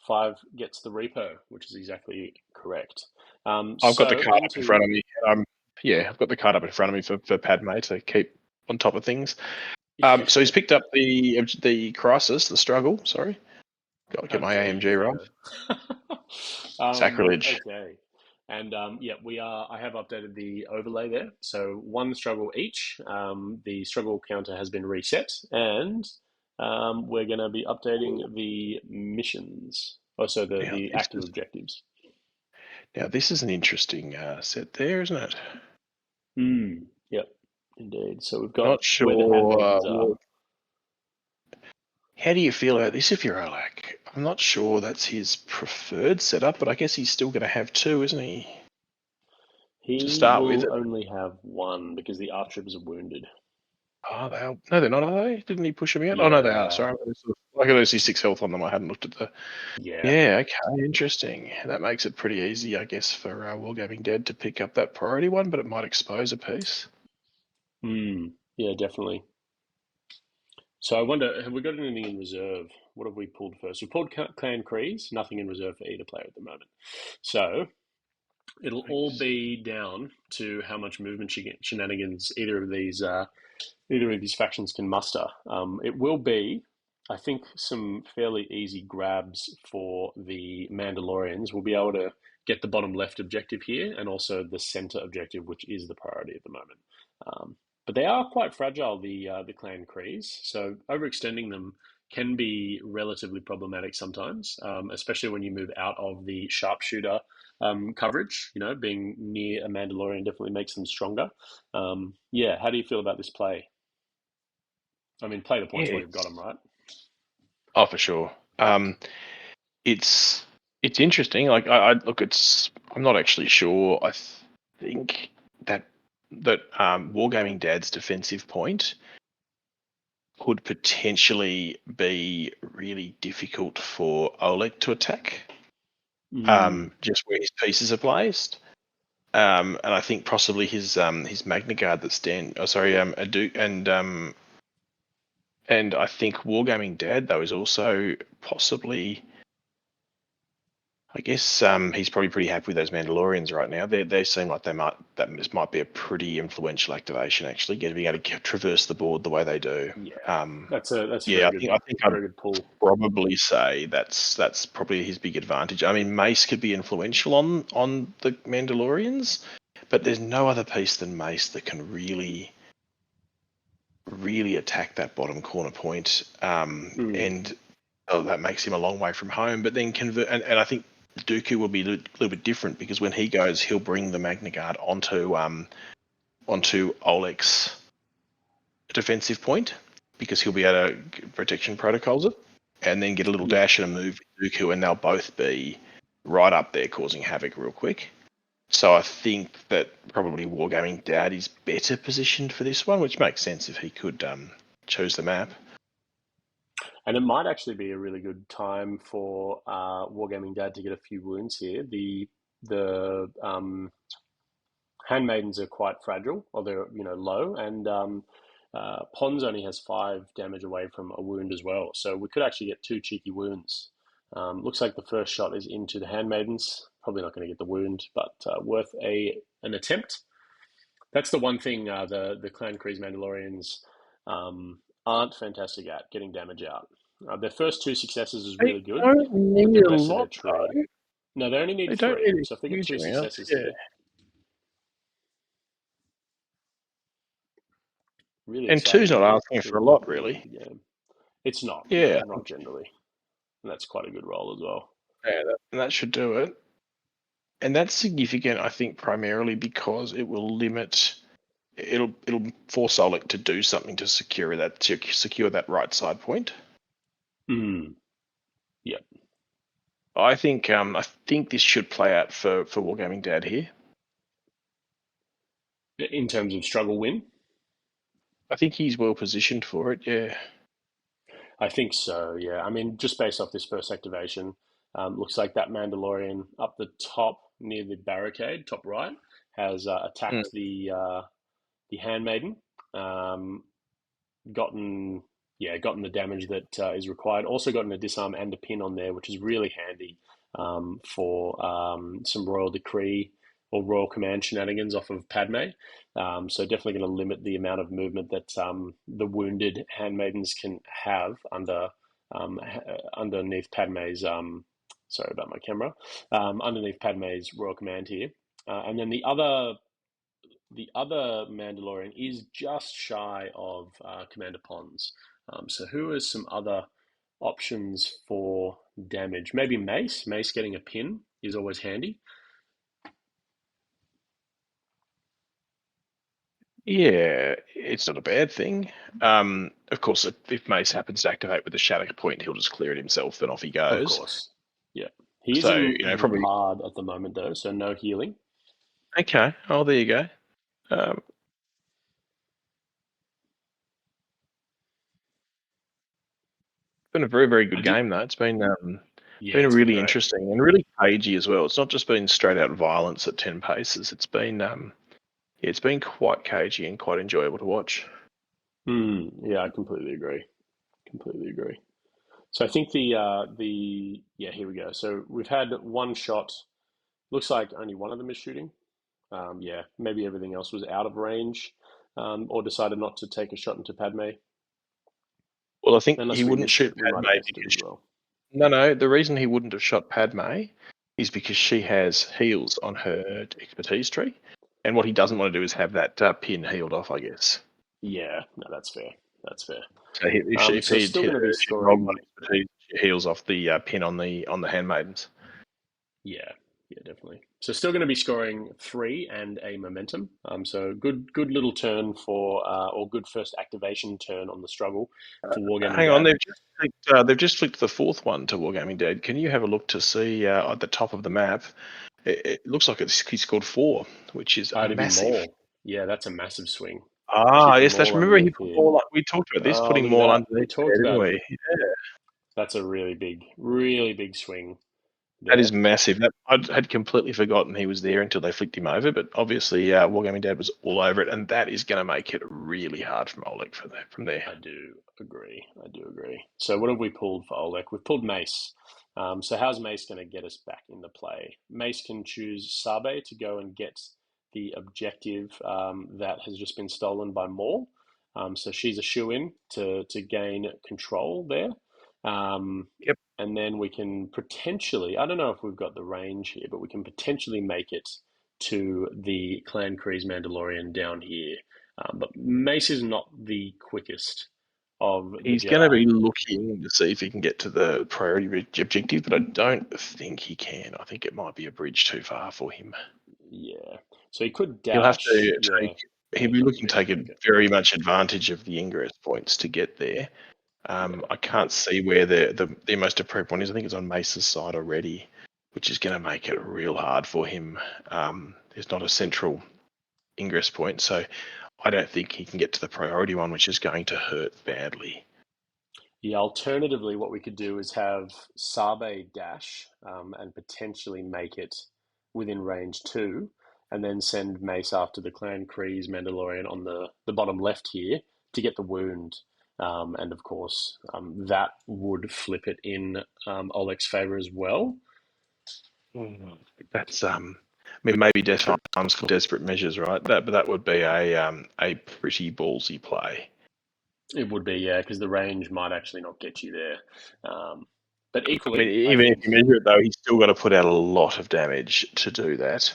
A: 5 gets the repo, which is exactly correct.
B: I've got the card up in front of me. I've got the card up in front of me for Padme to keep on top of things. So he's picked up the crisis, the struggle. Sorry, got to get my AMG right. Sacrilege.
A: Okay. And I have updated the overlay there. So 1 struggle each. The struggle counter has been reset, and we're going to be updating the missions. Also, the active objectives.
B: Now, this is an interesting set there, isn't it?
A: Yep, indeed. So we've got
B: not sure
A: where the handmaidens are.
B: How do you feel about this if you're Olek? I'm not sure that's his preferred setup, but I guess he's still going to have 2, isn't he?
A: He will only have 1 because the ARC troopers are wounded.
B: Oh, no, they're not, are they? Didn't he push them out? Yeah. Oh, no, they are. Sorry. I could only see 6 health on them. I hadn't looked at the... Yeah, okay, interesting. That makes it pretty easy, I guess, for Wargaming Dead to pick up that priority one, but it might expose a piece.
A: Yeah, definitely. So I wonder, have we got anything in reserve? What have we pulled first? We pulled Clan Kreese, nothing in reserve for either player at the moment. So it'll all be down to how much movement shenanigans either of these factions can muster. It will be, I think, some fairly easy grabs for the Mandalorians. We'll be able to get the bottom left objective here and also the center objective, which is the priority. priority at the moment. But they are quite fragile, the clan Krees, so overextending them can be relatively problematic sometimes, especially when you move out of the sharpshooter coverage. Being near a Mandalorian definitely makes them stronger. Yeah, how do you feel about this play? I mean, play the points while you've got them, right?
C: Oh, for sure. It's interesting. Like I look, I'm not actually sure. I think that Wargaming Dad's defensive point could potentially be really difficult for Olek to attack. Just where his pieces are placed. And I think possibly his Magna Guard that's a Duke, and I think Wargaming Dad though is also possibly. I guess he's probably pretty happy with those Mandalorians right now. They seem like this might be a pretty influential activation, actually, being able to traverse the board the way they do.
A: Yeah, that's a
C: I
A: very
C: think
A: very good pull.
C: Probably say that's probably his big advantage. I mean, Mace could be influential on the Mandalorians, but there's no other piece than Mace that can really attack that bottom corner point, and that makes him a long way from home. But then convert, and I think Dooku will be a little bit different, because when he goes, he'll bring the Magna Guard onto Olek's defensive point, because he'll be able to protection protocols it, and then get a little dash and a move with Dooku, and they'll both be right up there causing havoc real quick. So I think that probably Wargaming Dad is better positioned for this one, which makes sense if he could choose the map.
A: And it might actually be a really good time for Wargaming Dad to get a few wounds here. The handmaidens are quite fragile, or they're low, and Pons only has 5 damage away from a wound as well. So we could actually get 2 cheeky wounds. Looks like the first shot is into the handmaidens. Probably not going to get the wound, but worth an attempt. That's the one thing the Clan Krees Mandalorians aren't fantastic at, getting damage out. Their first 2 successes is really good, but the rest of their tree. No, they only need 3. So if they get 2 successes here, really
C: and
A: exciting.
C: 2's not asking for a lot, really.
A: Yeah, it's not.
C: Yeah,
A: no, not generally. And that's quite a good roll as well.
C: Yeah, that should do it. And that's significant, I think, primarily because it will limit. It'll force Olek to do something to secure that right side point.
A: Yep.
C: I think this should play out for Wargaming Dad here.
A: In terms of struggle win?
C: I think he's well positioned for it, yeah.
A: I think so, yeah. I mean, just based off this first activation, looks like that Mandalorian up the top near the barricade, top right, has attacked the handmaiden, gotten the damage that is required. Also gotten a disarm and a pin on there, which is really handy for some royal decree or royal command shenanigans off of Padme. So definitely going to limit the amount of movement that the wounded handmaidens can have underneath Padme's. Sorry about my camera. Underneath Padme's royal command here, and then the other Mandalorian is just shy of Commander Pons. So who is some other options for damage? Maybe Mace. Mace getting a pin is always handy.
C: Yeah, it's not a bad thing. Of course, if Mace happens to activate with the Shatterpoint, he'll just clear it himself, and off he goes.
A: Of course. Yeah. He's in probably hard at the moment, though, so no healing.
C: Okay. Oh, there you go. It's been a very, very good game, though. It's been really interesting and really cagey as well. It's not just been straight out violence at 10 paces. It's been quite cagey and quite enjoyable to watch.
A: Yeah, I completely agree. So I think here we go. So we've had one shot. Looks like only one of them is shooting. Maybe everything else was out of range, or decided not to take a shot into Padme.
C: Well, I think he wouldn't shoot Padme because No, the reason he wouldn't have shot Padme is because she has heals on her expertise tree. And what he doesn't want to do is have that pin healed off, I guess.
A: Yeah, no, that's fair. That's fair.
C: So if
A: So
C: he'd
A: still
C: hit
A: going to be
C: a roll one
A: scoring.
C: expertise, it heals off the pin on the handmaidens.
A: Yeah, yeah, definitely. So still going to be scoring 3 and a momentum. So good little turn for, or good first activation turn on the struggle for Wargaming
C: Hang on,
A: Dad.
C: they've just flicked the fourth one to Wargaming Dad. Can you have a look to see at the top of the map? It looks like he scored 4, which is
A: It'd be
C: massive.
A: Maul. Yeah, that's a massive swing.
C: Yes, that's remember he put Maul. We talked about this, putting
A: Look at
C: Maul
A: that. We
C: underneath
A: talked
C: there, didn't
A: about
C: we? Yeah.
A: That's a really big swing
C: That
A: there.
C: is massive. I had completely forgotten he was there until they flicked him over. But obviously, Wargaming Dad was all over it, and that is going to make it really hard from Olek from there.
A: I do agree. So what have we pulled for Olek? We've pulled Mace. So how's Mace going to get us back into play? Mace can choose Sabe to go and get the objective that has just been stolen by Maul. So she's a shoo-in to gain control there.
C: Yep.
A: And then we can potentially, I don't know if we've got the range here, but we can potentially make it to the Clan Kreese Mandalorian down here. But Mace is not the quickest of the
C: He's going to
A: Jedi.
C: be looking to see if he can get to the priority objective, but I don't think he can. I think it might be a bridge too far for him.
A: Yeah. So he could
C: He'll have
A: dash.
C: to
A: Yeah.
C: He'll be looking to take
A: Okay.
C: very much advantage of the ingress points to get there. I can't see where the most appropriate one is. I think it's on Mace's side already, which is going to make it real hard for him. There's not a central ingress point, so I don't think he can get to the priority one, which is going to hurt badly.
A: Yeah, alternatively, what we could do is have Sabe dash and potentially make it within range 2, and then send Mace after the Clan Kreese Mandalorian on the bottom left here to get the wound. And of course, that would flip it in Olek's favor as well.
C: That's maybe times for desperate measures, right? But that would be a pretty ballsy play.
A: It would be, yeah, because the range might actually not get you there. But equally,
C: I mean, even if you measure it, though, he's still got to put out a lot of damage to do that.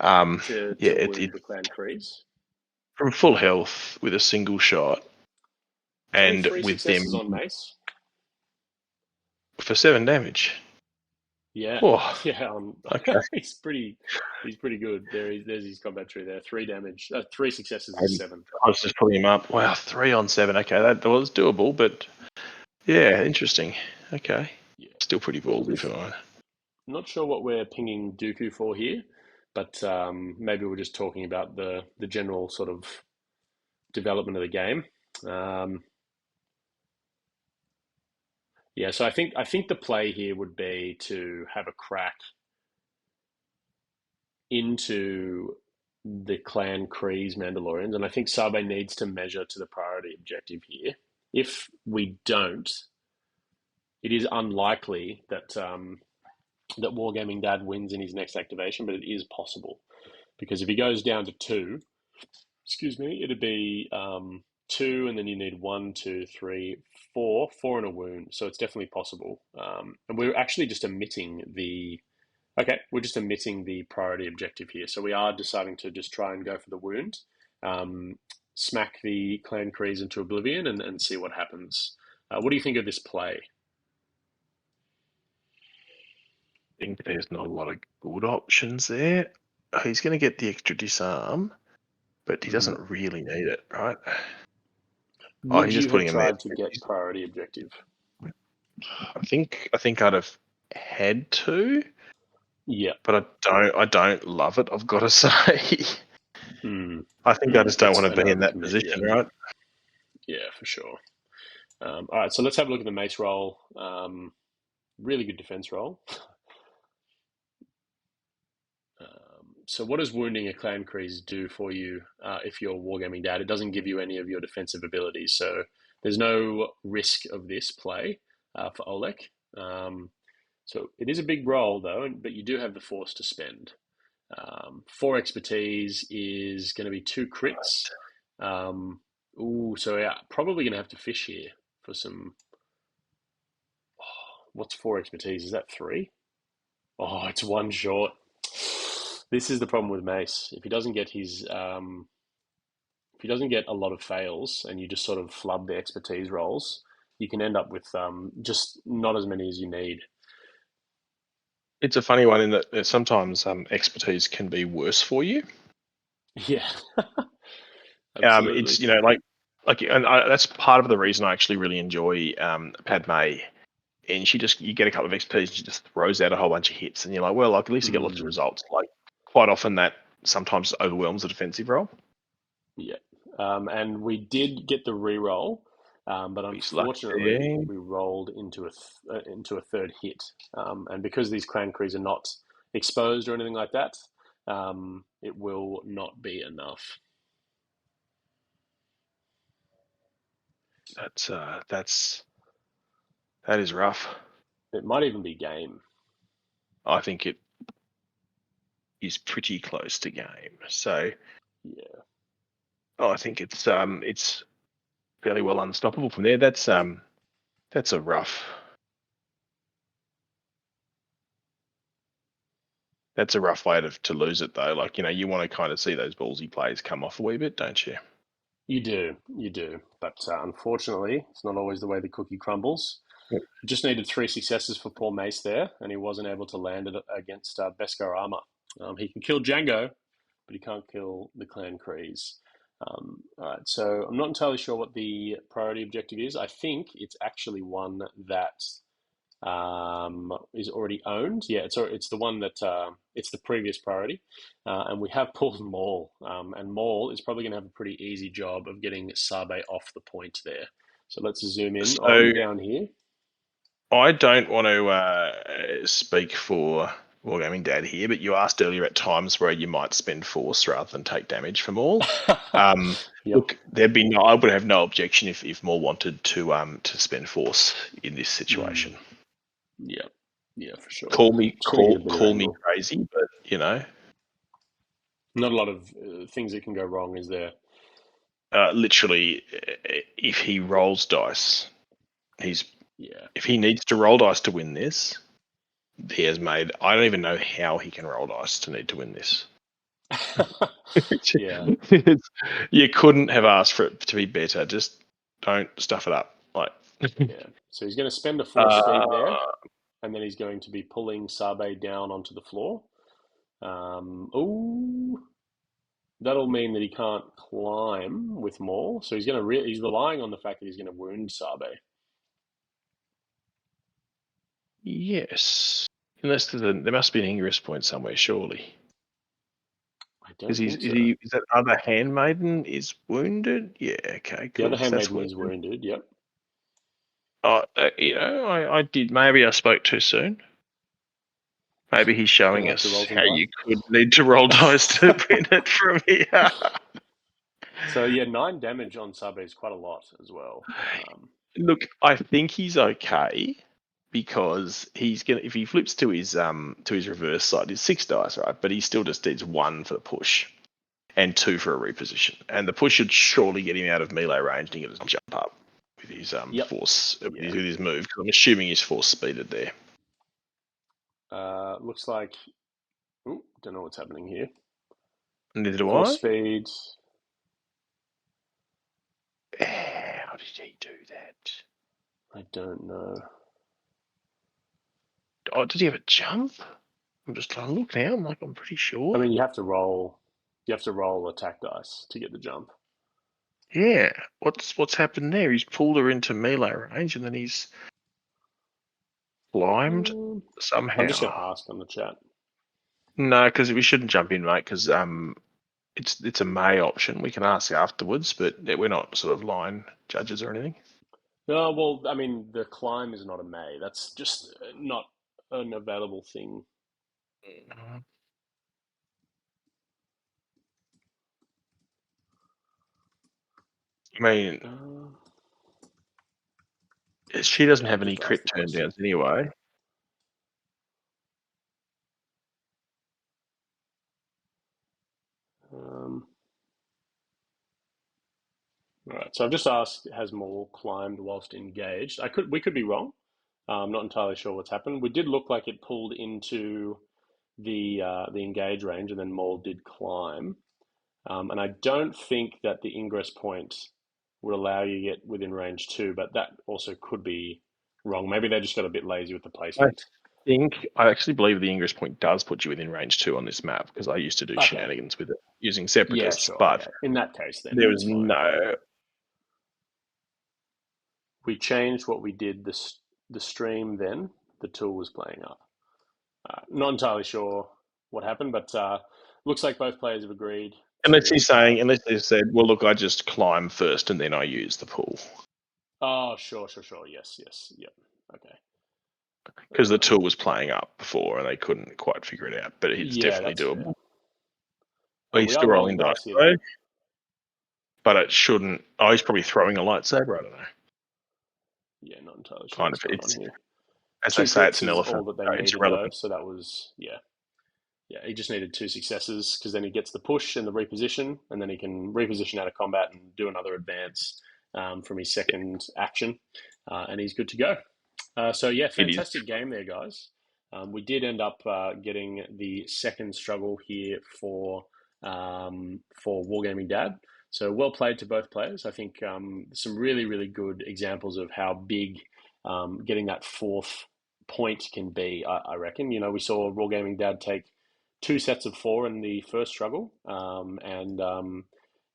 A: To wound the Clan Kreese.
C: From full health with a single shot,
A: It's only
C: and
A: 3
C: with them
A: successes on Mace.
C: for 7 damage.
A: Yeah,
C: Oh,
A: yeah.
C: okay.
A: He's pretty good. There's his combat tree there. 3 damage, 3 successes is 7.
C: I was just pulling him up. Wow, 3 on 7. Okay, that was doable, but yeah, interesting. Okay,
A: Yeah,
C: still pretty ballsy for mine.
A: Not sure what we're pinging Dooku for here, but maybe we're just talking about the general sort of development of the game. Yeah, so I think the play here would be to have a crack into the Clan Kreese Mandalorians, and I think Sabe needs to measure to the priority objective here. If we don't, it is unlikely that that Wargaming Dad wins in his next activation, but it is possible because if he goes down to 2, excuse me, it'd be 2, and then you need 1, 2, 3, 4, 4 and a wound. So it's definitely possible. And we're actually just omitting the. Okay, we're just omitting the priority objective here. So we are deciding to just try and go for the wound, smack the Clan Kreese into oblivion, and see what happens. What do you think of this play?
C: I think there's not a lot of good options there. He's going to get the extra disarm, but he doesn't really need it, right?
A: Would
C: He's
A: you
C: just
A: have
C: putting him there.
A: tried to get priority objective?
C: I think I'd have had to.
A: Yeah.
C: But I don't love it, I've got to say. I think I just don't want to be in that position, right?
A: Yeah, for sure. All right, so let's have a look at the Mace roll. Really good defense roll. So what does wounding a Clan Kreese do for you if you're Wargaming Dad? It doesn't give you any of your defensive abilities, so there's no risk of this play for Olek. So it is a big roll, though, but you do have the force to spend. 4 expertise is going to be 2 crits. So yeah, probably going to have to fish here for some. What's 4 expertise? Is that 3? Oh, it's 1 short. This is the problem with Mace. If he doesn't get if he doesn't get a lot of fails, and you just sort of flub the expertise rolls, you can end up with just not as many as you need.
C: It's a funny one in that sometimes expertise can be worse for you.
A: Yeah, absolutely.
C: It's and that's part of the reason I actually really enjoy Padme. And you get a couple of XPs, and she just throws out a whole bunch of hits, and you're like, well, at least you get lots of results. Like quite often that sometimes overwhelms a defensive roll.
A: Yeah, and we did get the re-roll, but unfortunately we rolled into a third hit, and because these clan crees are not exposed or anything like that, it will not be enough.
C: That is rough.
A: It might even be game.
C: I think it is pretty close to game. So
A: yeah,
C: I think it's fairly well unstoppable from there. That's a rough. That's a rough way to lose it though. Like, you want to kind of see those ballsy plays come off a wee bit, don't you?
A: You do. But unfortunately, it's not always the way the cookie crumbles.
C: Yep.
A: He just needed 3 successes for poor Mace there, and he wasn't able to land it against Beskar armor. He can kill Django, but he can't kill the clan Krees. All right, so I'm not entirely sure what the priority objective is. I think it's actually one that is already owned. Yeah, it's the one that it's the previous priority, and we have pulled Maul, and Maul is probably going to have a pretty easy job of getting Sabe off the point there. So let's zoom in on down here.
C: I don't want to speak for Wargaming Dad here, but you asked earlier at times where you might spend force rather than take damage from Maul.
A: Yep.
C: Look, I would have no objection if Maul wanted to spend force in this situation.
A: Yeah, for sure.
C: Call me crazy, but
A: not a lot of things that can go wrong, is there?
C: Literally, if he rolls dice, if he needs to roll dice to win this, he has made. I don't even know how he can roll dice to need to win this.
A: Yeah,
C: you couldn't have asked for it to be better. Just don't stuff it up.
A: Yeah. So he's going to spend a force speed there, and then he's going to be pulling Sabe down onto the floor. That'll mean that he can't climb with Maul. So he's he's relying on the fact that he's going to wound Sabe.
C: Yes, unless there must be an ingress point somewhere, surely.
A: I don't think so.
C: Is that other handmaiden is wounded? Yeah, okay, cool.
A: The other handmaiden is wounded. Yep.
C: I did. Maybe I spoke too soon. Maybe he's showing us how you could need to roll dice to win it from here.
A: So yeah, 9 damage on Sabe is quite a lot as well.
C: Look, I think he's okay because if he flips to his reverse side, it's 6 dice, right? But he still just needs 1 for the push and 2 for a reposition. And the push should surely get him out of melee range and he can jump up with his force with his move. Because I'm assuming he's force speeded there.
A: Looks like. Don't know what's happening here.
C: Neither do
A: Force
C: I.
A: speed.
C: How did he do that?
A: I don't know.
C: Oh, did he have a jump? I'm just trying to look now. I'm pretty sure.
A: I mean, you have to roll attack dice to get the jump.
C: Yeah. What's happened there? He's pulled her into melee range and then he's climbed somehow.
A: I'm just going to ask on the chat.
C: No, because we shouldn't jump in, mate. Because it's a May option. We can ask afterwards, but we're not sort of line judges or anything.
A: No, well, I mean, the climb is not a May. That's just not an available thing.
C: I mean, she doesn't have any crit turn downs anyway.
A: Right. So I've just asked, has Maul climbed whilst engaged? We could be wrong. I'm not entirely sure what's happened. We did look like it pulled into the engage range, and then Maul did climb. And I don't think that the ingress point would allow you to get within range 2, but that also could be wrong. Maybe they just got a bit lazy with the placement.
C: I actually believe the ingress point does put you within range 2 on this map, because I used to do shenanigans with it using separatists.
A: Sure,
C: but
A: okay. In that case, then
C: there was no.
A: We changed what we did the stream. Then the tool was playing up. Not entirely sure what happened, but looks like both players have agreed.
C: Unless they said, well, look, I just climb first and then I use the pool.
A: Oh, sure. Yes. Yep. Okay.
C: Because the tool was playing up before and they couldn't quite figure it out, but it's definitely doable.
A: Well,
C: he's still rolling dice though, but it shouldn't. Oh, he's probably throwing a lightsaber. I don't know.
A: Yeah, not entirely sure.
C: Kind
A: what's
C: of.
A: going on here.
C: As they say, it's an elephant.
A: All that they needed, though, so that was he just needed 2 successes, because then he gets the push and the reposition, and then he can reposition out of combat and do another advance from his second action, and he's good to go. So yeah, fantastic game there, guys. We did end up getting the second struggle here for Wargaming Dad. So well played to both players. I think some really, really good examples of how big getting that 4th point can be, I reckon. We saw Wargaming Dad take 2 sets of 4 in the first struggle, and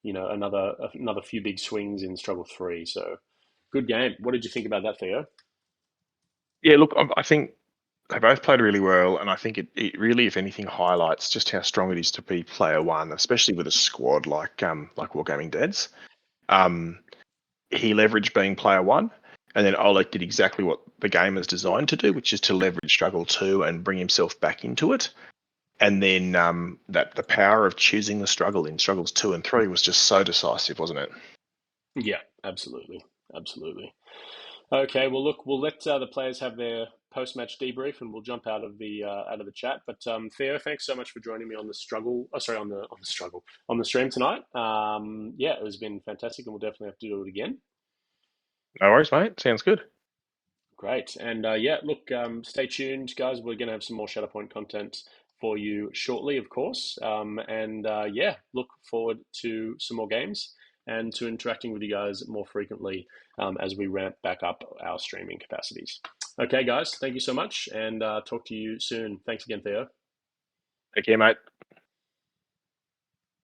A: another few big swings in struggle 3. So good game. What did you think about that, Theo?
C: Yeah, look, I think they both played really well, and I think it really, if anything, highlights just how strong it is to be player 1, especially with a squad like Wargaming Dad's. He leveraged being player 1, and then Olek did exactly what the game is designed to do, which is to leverage struggle 2 and bring himself back into it. And then that the power of choosing the struggle in struggles 2 and 3 was just so decisive, wasn't it?
A: Yeah, absolutely. Okay, well, look, we'll let the players have their post-match debrief, and we'll jump out of the chat. But Theo, thanks so much for joining me on the on the stream tonight. Yeah, it has been fantastic, and we'll definitely have to do it again.
C: No worries, mate. Sounds good.
A: Great, and look, stay tuned, guys. We're going to have some more Shatterpoint content for you shortly, of course. Look forward to some more games and to interacting with you guys more frequently as we ramp back up our streaming capacities. Okay, guys, thank you so much, and talk to you soon. Thanks again, Theo.
C: Take care, mate.